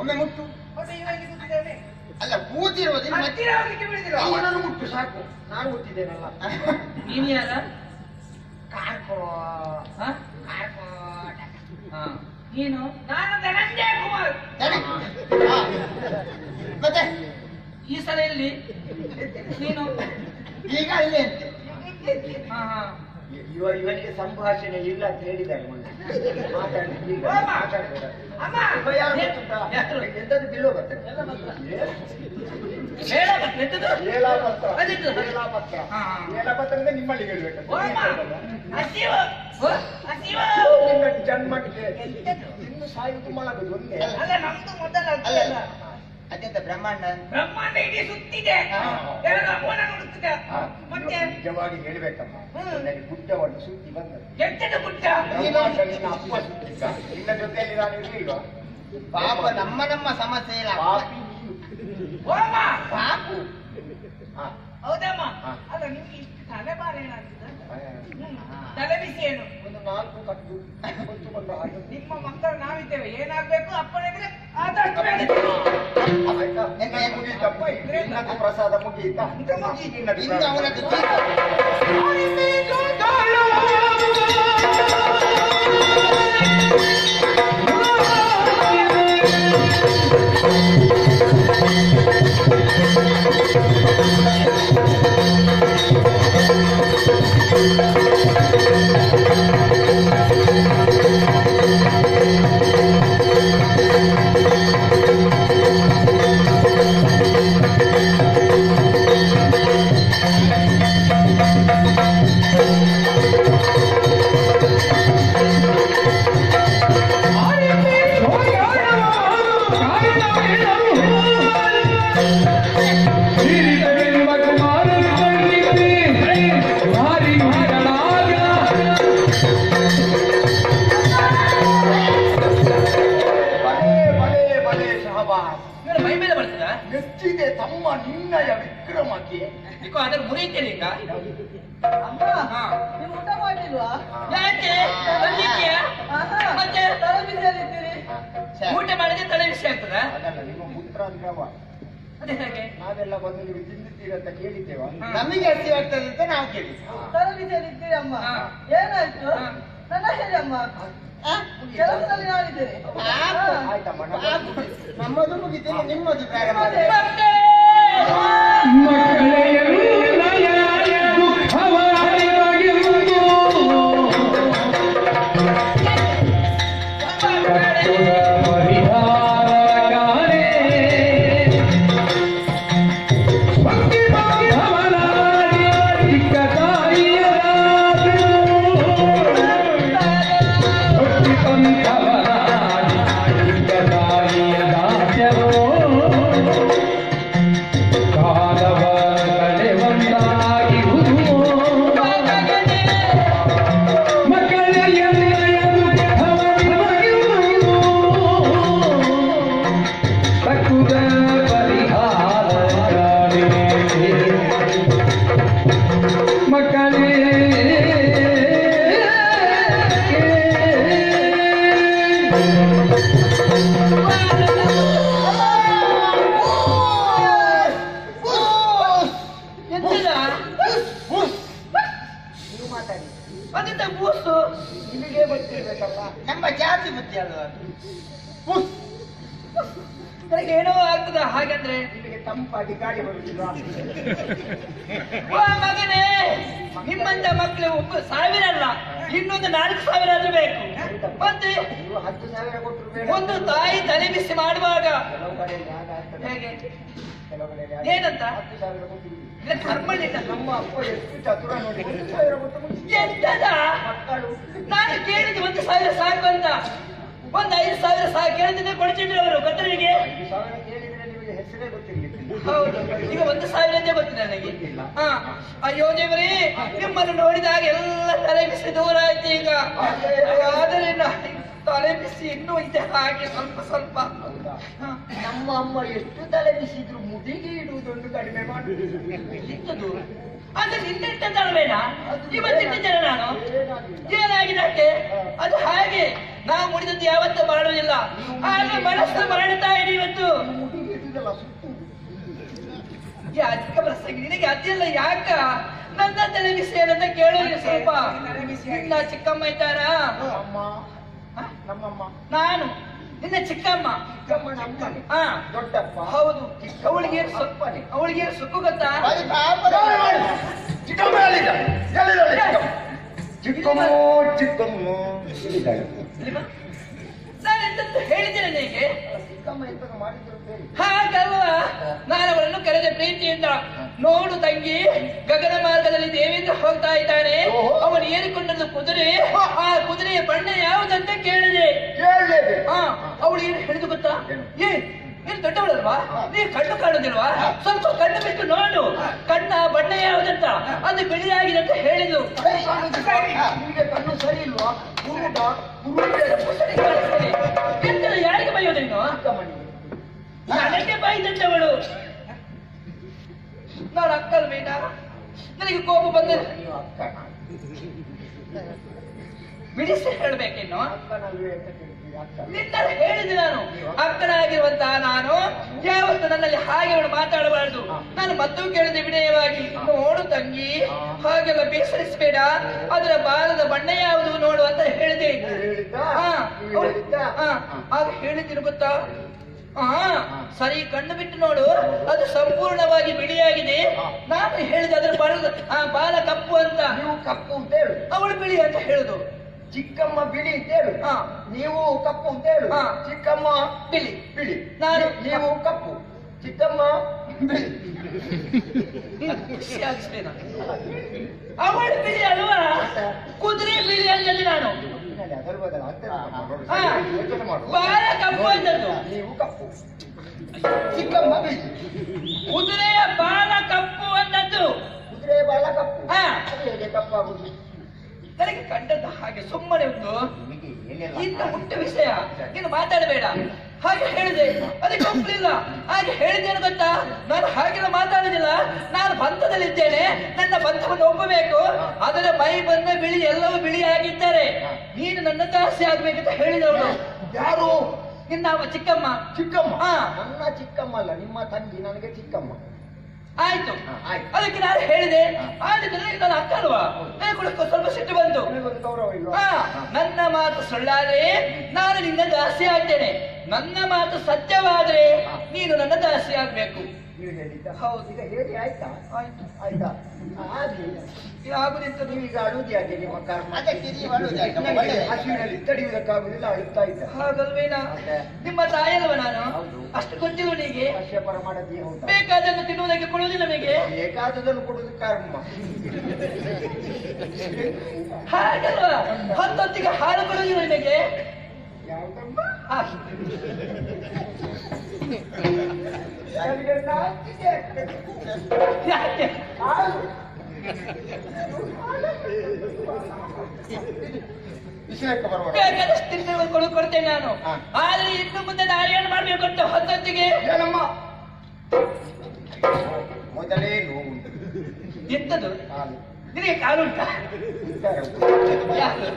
ಒಮ್ಮೆ ಮುಟ್ಟು. ಮತ್ತೆ ಇವಾಗ ಕೂತಿದ್ದೇನೆ. ಅಲ್ಲ ಕೂತಿರುವುದು ಹತ್ತಿರ ಹೋಗ್ಲಿಕ್ಕೆ ಬಿಡುದಿಲ್ಲ. ಅವನನ್ನು ಮುಟ್ಟು ಸಾಕು. ನಾನು ಗೊತ್ತಿದ್ದೇನಲ್ಲ. ನೀನು ಯಾರ? ಕಾರ್ಕೋ ಹಾ? ಹಾ. ನೀನು? ನಾನು ಧನಂಜಯ ಕುಮಾರ್. ಮತ್ತೆ ಈ ಸಲ ಎಲ್ಲಿ? ನೀನು? ಈಗ ಅಲ್ಲೇ ಅಂತೆ. ಹಾ ಹಾ. ಇವನಿಗೆ ಸಂಭಾಷಣೆ ಇಲ್ಲ ಅಂತ ಹೇಳಿದ್ದಾರೆ ಮೊನ್ನೆ. ಮಾತಾಡ್ಲಿಕ್ಕೆ ಈಗ ಅಮ್ಮ. ಮಾತಾಡ್ಬೇಡ. ಅಮ್ಮ. ಅಪ್ಪ ಯಾರು ಗೊತ್ತುಂಟಾ? ಯಾರು? ಎಂತದ್ದು ಬಿಲ್ಲು ಬರ್ತದೆ. ಬೇಡ ಮತ್ತೆ ಎಂತದು? ಏಲಾಪತ್ರ. ಅದಿತ್ತು. ಏಲಾಪತ್ರ. ಹಾ, ಹಾ. ಏಲಾಪತ್ರದಿಂದ ನಿಮ್ಮಲ್ಲಿ ಹೇಳ್ಬೇಕು. ಓ ಅಮ್ಮ. ಹಸಿವು. ಓ? ಹಸಿವು. ನಿನ್ನ ಜನ್ಮಕ್ಕೆ ಇನ್ನು ಸಾಯುವುದು ಮಲಗುದು ಒಂದೇ. ಅಲ್ಲ ನಮ್ದು ಮೊದಲ ಅಲ್ಲ ಅದೆಂತ ಬ್ರಹ್ಮಾಂಡ ಬ್ರಹ್ಮಾಂಡ ಇಡೀ ಸುತ್ತಿದೆ. ಎರಡು ಅಮ್ಮನ ನೋಡುತ್ತಿದೆ. ಮತ್ತೆ ನಿಜವಾಗಿ ಹೇಳ್ಬೇಕಮ್ಮ, ನನಗೆ ಗುಡ್ಡವನ್ನು ಸುತ್ತಿ ಬಂದದ್ದು. ಎಂತದ ಗುಡ್ಡ? ಬ್ರಹ್ಮಾಂಡ ನಿನ್ನ ಅಪ್ಪ ಸುತ್ತಿದ್ದ. ನಿನ್ನ ಜೊತೆಯಲ್ಲಿ ನಾನು ಇರ್ಲಿಲ್ವಾ? ಪಾಪ ನಮ್ಮ ಸಮಸ್ಯೆ ಇಲ್ಲ. ಪಾಪಿ ಓ ಅಮ್ಮ. ಪಾಪು ಹಾ. ಹೌದಮ್ಮ. ಹಾ. ಅಲ್ಲ ನಿಮ್ಗೆ ಇಷ್ಟು ತಲೆಬಾರ ಏನಾಗ್ತದೆ? ಹಾ. ತಲೆ ಬಿಸಿ ಏನು? ಒಂದು 4 ಕಟ್ಟು ಹೊತ್ತುಕೊಂಡು ಹಾಗೆ. ನಿಮ್ಮ ಮಕ್ಕಳು ನಾವಿದ್ದೇವೆ, ಏನಾಗ್ಬೇಕು ಅಪ್ಪನಿದ್ರೆ ಆದಷ್ಟು ಬೇಗ. ಆಯ್ತಾ? ನಿನ್ನ ಮುಗೀತಪ್ಪ, ನಿನ್ನದು ಪ್ರಸಾದ ಮುಗೀತಾ? ಇದು ಮುಗೀತು. ಇನ್ನು ಅವನದ್ದು Thank you. ಇವರ ಮೈ ಮೇಲೆ ಬರ್ತದ ಮೆಚ್ಚಿದೆ ತಮ್ಮ ನಿನ್ನಯ ವಿಕ್ರಮಕ್ಕೆ. ಇಕೋ ಅದನ್ನು ಮುರಿತೇನೆ ಈಗ. ಅಮ್ಮ ಹಾ. ನೀವು ಊಟ ಮಾಡಿಲ್ವಾ? ಯಾಕೆ ಬಂದಿದ್ಯಾ? ಮತ್ತೆ ತಲೆ ಬಿಸಿಯಲ್ಲಿದ್ದೀರಿ. ಊಟ ಮಾಡಿದ್ರೆ ತಲೆ ಬಿಸಿ ಆಗ್ತದ? ಅದಲ್ಲ ನಿಮ್ಮ ಪುತ್ರ ಅಂದ್ರವ. ಅದೇ ಹೇಗೆ? ನಾವೆಲ್ಲ ಬಂದು ನೀವು ತಿಂದಿದ್ದೀರಂತ ಕೇಳಿದ್ದೇವ. ಹಾ. ನಮಗೆ ಹಸಿ ಆಗ್ತದೆ ಅಂತ ನಾವು ಕೇಳಿ. ತಲೆ ಬಿಸಿಯಲ್ಲಿದ್ದೀರಿ ಅಮ್ಮ. ಹಾ. ಏನಾಯ್ತು? ಹಾ. ನನ್ನ ಹೇಳಿ ಅಮ್ಮ. ಕೆಲಸದಲ್ಲಿ ನಾನಿದ್ದೇನೆ. ಆಯ್ತಮ್ಮ ನಮ್ಮದು ಮುಗಿತೇನೆ, ನಿಮ್ಮದು ಪ್ರಾರಂಭ. ಮತ್ತೆ ಅದೆಂತ ಬೂಸು? ನಿಮಗೆ ಗೊತ್ತಿರ್ಬೇಕಲ್ಲ. ನಮ್ಮ ಜಾತಿ ಬುದ್ಧಿ ಅದು. ನನಗೆ ಏನೋ ಆಗ್ತದ ಹಾಗಂದ್ರೆ. ನಿಮಗೆ ತಂಪಾಗಿ ಗಾಳಿ ಬರುತ್ತಿಲ್ವಾ? ಓ ಮಗನೇ, ನಿಮ್ಮಂತ ಮಕ್ಕಳು 1,000 ಅಲ್ಲ, ಇನ್ನೊಂದು 4,000 ಆದ್ರೂ ಬೇಕು. ಮತ್ತೆ ನೀವು 10,000 ಕೊಟ್ಟರು ಬೇಡ. ಒಂದು ತಾಯಿ ತಲೆ ಬಿಸಿ ಮಾಡುವಾಗ ಕೆಲವು ಕಡೆಯಲ್ಲಿ ಹಾಗಾಗ್ತದೆ. ಹೇಗೆ ಕೆಲವು ಕಡೆಯಲ್ಲಿ ಏನಂತ? 10,000 ಕೊಟ್ಟಿದ್ದೀವಿ. ಇಲ್ಲ ಕರ್ಮಣ್ಣಿಲ್ಲ. ನಮ್ಮ ಅಪ್ಪ ಎಷ್ಟು ಚತುರ ನೋಡಿ. 10,000 ಕೊಟ್ಟು ಮುಗಿಸಿ. ಎಂತದ? ಮಕ್ಕಳು ನಾನು ಕೇಳಿದ್ದು 1,000 ಸಾಕು ಅಂತ. ಒಂದು 5,000 ಸಾಕು ಕೇಳಿದ್ರೆ ಕೊಡ್ತಿದ್ರು ಅವರು ಕತ್ತರಿಗೆ. 5,000 ಕೇಳಿದ್ರೆ ನಿಮಗೆ ಹೆಸರೇ ಗೊತ್ತಿರ್ಲಿಕ್ಕಿಲ್ಲ. ಹೌದು, ಈಗ 1,000 ಅಂತ ಗೊತ್ತಿಲ್ಲ ನನಗೆ. ಹಾ, ಅಯ್ಯೋ ದೇವರೇ, ನಿಮ್ಮನ್ನು ನೋಡಿದಾಗ ಎಲ್ಲ ತಲೆ ಬಿಸಿ ದೂರ ಆಯ್ತು ಈಗ. ಆದರೆ ತಲೆ ಬಿಸಿ ಇನ್ನೂ ಇದೆ ಹಾಗೆ ಸ್ವಲ್ಪ ಸ್ವಲ್ಪ. ಹೌದಾ? ಹಾ. ನಮ್ಮ ಅಮ್ಮ ಎಷ್ಟು ತಲೆ ಬಿಸಿದ್ರು ಮುಡಿಗೆ ಇಡುವುದೊಂದು ಕಡಿಮೆ ಮಾಡಿ. ಎಂತದು? ಅದು ನಿನ್ನೆಟ್ಟ ತಳಬೇಡ, ಇವತ್ತಿಟ್ಟಿದ್ದೇನೆ ನಾನು. ಏನಾಗಿದೆ? ಅದು ಹಾಗೆ ನಾವು ಮುಡಿದದ್ದು ಯಾವತ್ತೂ ಮಾಡುವುದಿಲ್ಲ, ಆದ್ರೆ ಮನಸ್ಸು ಮಾಡುತ್ತಾ ಇದೆ ಇವತ್ತು. ಮುಡಿಗೆ ಇಡುವುದಲ್ಲ, ಸುತ್ತು. ಅಧಿಕ ಪ್ರಸಂಗ ನಿನಗೆ ಅದೆಲ್ಲ ಯಾಕ? ನನ್ನ ತಲೆ ಬಿಸಿ ಏನಂತ ಕೇಳೋದು ಸ್ವಲ್ಪ. ನಿನ್ನ ಚಿಕ್ಕಮ್ಮ ಇದ್ದಾರಾ? ಅಮ್ಮ ನಮ್ಮಮ್ಮ. ನಾನು ನಿನ್ನ ಚಿಕ್ಕಮ್ಮ. ಚಿಕ್ಕಮ್ಮ ನಮ್ಮನೆ. ಹಾ, ದೊಡ್ಡಪ್ಪ. ಹೌದು. ಅವಳಿಗೆ ಅವಳಿಗೆ ಸುಕ್ಕು ಗೊತ್ತಾ? ಅದು ಪಾಪದ ಚಿಕ್ಕಮ್ಮ ಎಲ್ಲಿದ್ದಾಳೆ? ಎಲ್ಲಿದ್ದಾಳೆ ಚಿಕ್ಕಮ್ಮ? ಚಿಕ್ಕಮ್ಮ ಎಲ್ಲಿದ್ದಾಳೆ? ಇಲ್ವಾ? ನಾನು ಎಂತಂತ ಹೇಳಿದ್ದೇನೆ ನಿನಗೆ? ಚಿಕ್ಕಮ್ಮ ಎಂತದ್ದು ಮಾಡಿದ್ರು ಅಂತ ಹೇಳಿ. ಹಾಗಲ್ವಾ? ನಾನು ಅವಳನ್ನು ಕರೆದ ಪ್ರೀತಿಯಿಂದ, ನೋಡು ತಂಗಿ, ಗಗನ ಮಾರ್ಗದಲ್ಲಿ ದೇವೇಂದ್ರ ಹೋಗ್ತಾ ಇದ್ದಾನೆ, ಅವನು ಏರಿಕೊಂಡದ್ದು ಕುದುರೆ, ಆ ಕುದುರೆಯ ಬಣ್ಣ ಯಾವುದಂತ ಕೇಳಿದೆ. ಕೇಳಲೇಬೇಕು. ಹಾ, ಅವಳು ಏನು ಹೇಳಿದು ಗೊತ್ತಾ? ನೀನು ದೊಡ್ಡವಳಲ್ವಾ? ನೀನು ಕಣ್ಣು ಕಾಣುದಿಲ್ವಾ? ಸ್ವಲ್ಪ ಕಣ್ಣು ಬಿಟ್ಟು ನೋಡು, ಕಣ್ಣ ಬಣ್ಣ ಯಾವುದಂತ. ಅದು ಬಿಳಿಯಾಗಿದೆ ಅಂತ ಹೇಳಿದ್ರು. ನಿಮಗೆ ಕಣ್ಣು ಸರಿ ಇಲ್ವಾ? ಕುರುಡ ಎಂತ ಯಾರಿಗೆ ಬೈಯೋದು ನೀನು? ಚಿಕ್ಕಮ್ಮನಿಗೆ. ನನಗೆ ಬೈದಂತವಳು. ನಾನು ಅಕ್ಕಲ್ವೇನ? ನನಗೆ ಕೋಪ ಬಂದರೆ ನೀವು ಅಕ್ಕನ. ಬಿಡಿಸಿ ಹೇಳ್ಬೇಕೇನು? ಅಕ್ಕನಲ್ವೇ ಅಂತ ಕೇಳ್ತೀವಿ. ಅಕ್ಕ. ನಿನ್ನಲ್ಲಿ ಹೇಳಿದೆ ನಾನು, ಅಕ್ಕನಾಗಿರುವಂತಹ ನಾನು ಯಾವತ್ತು ನನ್ನಲ್ಲಿ ಹಾಗೆ ಅವಳು ಮಾತಾಡಬಾರದು. ನಾನು ಮತ್ತೂ ಕೇಳಿದೆ ವಿನಯವಾಗಿ, ನೋಡು ತಂಗಿ, ಹಾಗೆಲ್ಲ ಬೇಸರಿಸಬೇಡ, ಅದರ ಬಾಲದ ಬಣ್ಣ ಯಾವುದು ನೋಡು ಅಂತ ಹೇಳಿದೆ. ಹೇಳಿದ್ದ? ಹಾ, ನೀವು ಹೇಳಿದ್ದ? ಆಗ ಹೇಳಿದ್ರು ಗೊತ್ತಾ? ಹಾ, ಸರಿ ಕಣ್ಣು ಬಿಟ್ಟು ನೋಡು, ಅದು ಸಂಪೂರ್ಣವಾಗಿ ಬಿಳಿಯಾಗಿದೆ. ನಾನು ಹೇಳಿದೆ ಅದರ ಬಾಲ ಕಪ್ಪು ಅಂತ. ನೀವು ಕಪ್ಪು ಅಂತ ಹೇಳು. ಅವಳು ಬಿಳಿ ಅಂತ ಹೇಳುದು. ಚಿಕ್ಕಮ್ಮ ಬಿಳಿ ಅಂತ ಹೇಳು. ಹಾ. ನೀವು ಕಪ್ಪು ಅಂತ ಹೇಳು. ಹಾ. ಚಿಕ್ಕಮ್ಮ ಬಿಳಿ. ಬಿಳಿ. ನೀವು ಕಪ್ಪು, ಚಿಕ್ಕಮ್ಮ ಬಿಳಿ. ಖುಷಿ ಆಗಿಸ್ತೇ ನಾನು. ಅವಳು ಬಿಳಿ ಅಲ್ವಾ? ಕುದುರೆ ಬಿಳಿ ಅಂತಂದ್ರೆ ನಾನು. ಅದರ ಬದಲು ಅರ್ಥ ಮಾಡ್ಕೊಂಡು ಹಾ. ಯೋಚನೆ ಮಾಡು. ಬಾಲ ಕಪ್ಪು ಅಂತದ್ದು. ನೀವು ಕಪ್ಪು, ಚಿಕ್ಕಮ್ಮ ಬಿಳಿ. ಕುದುರೆಯ ಬಾಲ ಕಪ್ಪು ಅಂತದ್ದು. ಕುದುರೆ ಬಾಲ ಕಪ್ಪು. ಹಾ. ಅದು ಹೇಗೆ ಕಪ್ಪಾಗುದು? ನನಗೆ ಕಂಡದ್ದು ಹಾಗೆ ಸುಮ್ಮನೆ ಒಂದು ನಿಮಗೆ ಏನೆಲ್ಲ ಇಂಥ ಮುಟ್ಟ ವಿಷಯ ನೀನು ಮಾತಾಡಬೇಡ. ಹಾಗೆ ಹೇಳಿದೆ, ಅದಕ್ಕೆ ಒಪ್ಪಲಿಲ್ಲ. ಹಾಗೆ ಹೇಳಿದ್ದೇನು ಗೊತ್ತಾ, ನಾನು ಹಾಗೆಲ್ಲ ಮಾತಾಡುದಿಲ್ಲ, ನಾನು ಬಂಧದಲ್ಲಿದ್ದೇನೆ, ನನ್ನ ಬಂಧವನ್ನು ಒಪ್ಪಬೇಕು, ಅದರ ಮೈ ಬಂದ ಬಿಳಿ ಎಲ್ಲವೂ ಬಿಳಿ ಆಗಿದ್ದಾರೆ, ನೀನು ನನ್ನ ದಾಸಿ ಆಗ್ಬೇಕಂತ ಹೇಳಿದವಳು. ಯಾರು? ನಿನ್ನ ಚಿಕ್ಕಮ್ಮ. ಚಿಕ್ಕಮ್ಮ? ಹಾ. ನನ್ನ ಚಿಕ್ಕಮ್ಮ ಅಲ್ಲ, ನಿಮ್ಮ ತಂಗಿ ನನಗೆ ಚಿಕ್ಕಮ್ಮ. ಆಯ್ತು, ಆಯ್ತು. ಅದಕ್ಕೆ ನಾನು ಹೇಳಿದೆ, ಆಡಿದ್ರೆ ನನ್ನ ಅಕ್ಕ ಅಲ್ವಾ, ಸ್ವಲ್ಪ ಸಿಟ್ಟು ಬಂತು. ನಿನಗೊಂದು ಗೌರವ ಇಲ್ವಾ? ಹಾ, ನನ್ನ ಮಾತು ಸುಳ್ಳಾದ್ರೆ ನಾನು ನಿನ್ನ ದಾಸಿ ಆಗ್ತೇನೆ, ನನ್ನ ಮಾತು ಸತ್ಯವಾದ್ರೆ ನೀನು ನನ್ನ ದಾಸಿ ಆಗ್ಬೇಕು. ನೀವು ಹೇಳಿದ್ದ? ಹೌದು. ಈಗ ಹೇಳಿ ಆಯ್ತಾ? ಆಯ್ತು. ಆಯ್ತಾ? ಆಗ್ಲಿ. ಆಗುದಿತ್ತು. ನೀವೀಗ ಅಳುವುದು ಯಾಕೆ? ನಿಮ್ಮ ಕರ್ಮ. ಅದಕ್ಕೆ ನೀವು ಅಳುವುದು ಯಾಕೆ? ನನಗೆ ಹಸಿವಿನಲ್ಲಿ ತಡೆಯುವುದಕ್ಕಾಗುದಿಲ್ಲ, ಅಳುತ್ತಾ ಇದ್ದ. ಹಾಗಲ್ವೇನಾ? ಮತ್ತೆ? ನಿಮ್ಮ ತಾಯಲ್ವ ನಾನು? ಹೌದು. ಅಷ್ಟು ಗೊತ್ತಿಲ್ಲ ನಿನಗೆ. ಕಶ್ಯಪರ ಮಾಡದಿ ಹೌದಾ? ಬೇಕಾದನ್ನು ತಿನ್ನುವುದಕ್ಕೆ ಕೊಡುವುದಿಲ್ಲ ನಮಗೆ. ಬೇಕಾದದನ್ನು ಕೊಡುವುದು ಕರ್ಮ. ಹಾಗಲ್ವಾ, ಹೊತ್ತೊತ್ತಿಗೆ ಹಾಲು ಕೊಡುವುದಿಲ್ಲ ನಿನಗೆ. ಯಾವುದಮ್ಮ? ಆ, ನನಗೆ ನಾಚಿಕೆ ಆಗ್ತದೆ. ಯಾಕೆ? ಹಾಲು. ವಿಷಯಕ್ಕೆ ಬರುವ. ಬೇಕಾದಷ್ಟು ತಿನ್ನುವ ಕೊಡ್ತೇನೆ ನಾನು. ಹಾ. ಆದ್ರೆ ಇನ್ನು ಮುಂದೆ ನಾನು ಏನು ಮಾಡ್ಬೇಕು ಅಂತ ಹೊತ್ತೊತ್ತಿಗೆ ಏನಮ್ಮ? ಮೊದಲೇ ನೋವುಂಟು. ಎಂತದು? ಹಾಲು. ನಿನಗೆ ಕಾಲುಂಟಾ? ಇದ್ದಾರೆ. ಯಾರು?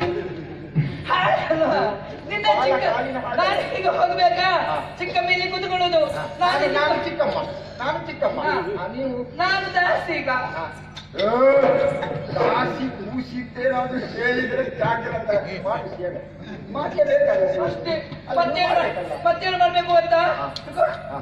ಹಾಗಲ್ವಾ? ನಿನ್ನ ಚಿಕ್ಕ ಕಾಲಿನ ಹಾಲು. ನಾನು ಈಗ ಹೋಗ್ಬೇಕಾ? ಚಿಕ್ಕ ಮೇಲೆ ಕೂತ್ಕೊಳ್ಳೋದು ನಾನು ಚಿಕ್ಕಮ್ಮ. ನಾನು ಚಿಕ್ಕಮ್ಮ. ಹಾ. ನೀವು? ನಾನು ಜಾಸ್ತಿ ಈಗ. ಹಾ. ಕಾಸಿ ಕೂಸಿದ್ದೇನಾದ್ರೂ ಹೇಳಿದ್ರೆ ಜಾಗ್ರತೆ ಮಾಡಿಸಿ. ಮಾಡಲೇಬೇಕಲ್ಲ. ಅಷ್ಟೇ. ಅಲ್ಲ, ಮತ್ತೇನು ಮಾಡ್ಬೇಕಲ್ಲ. ಮತ್ತೇನು ಮಾಡ್ಬೇಕು ಅಂತ ಹಾ. ಹಾ.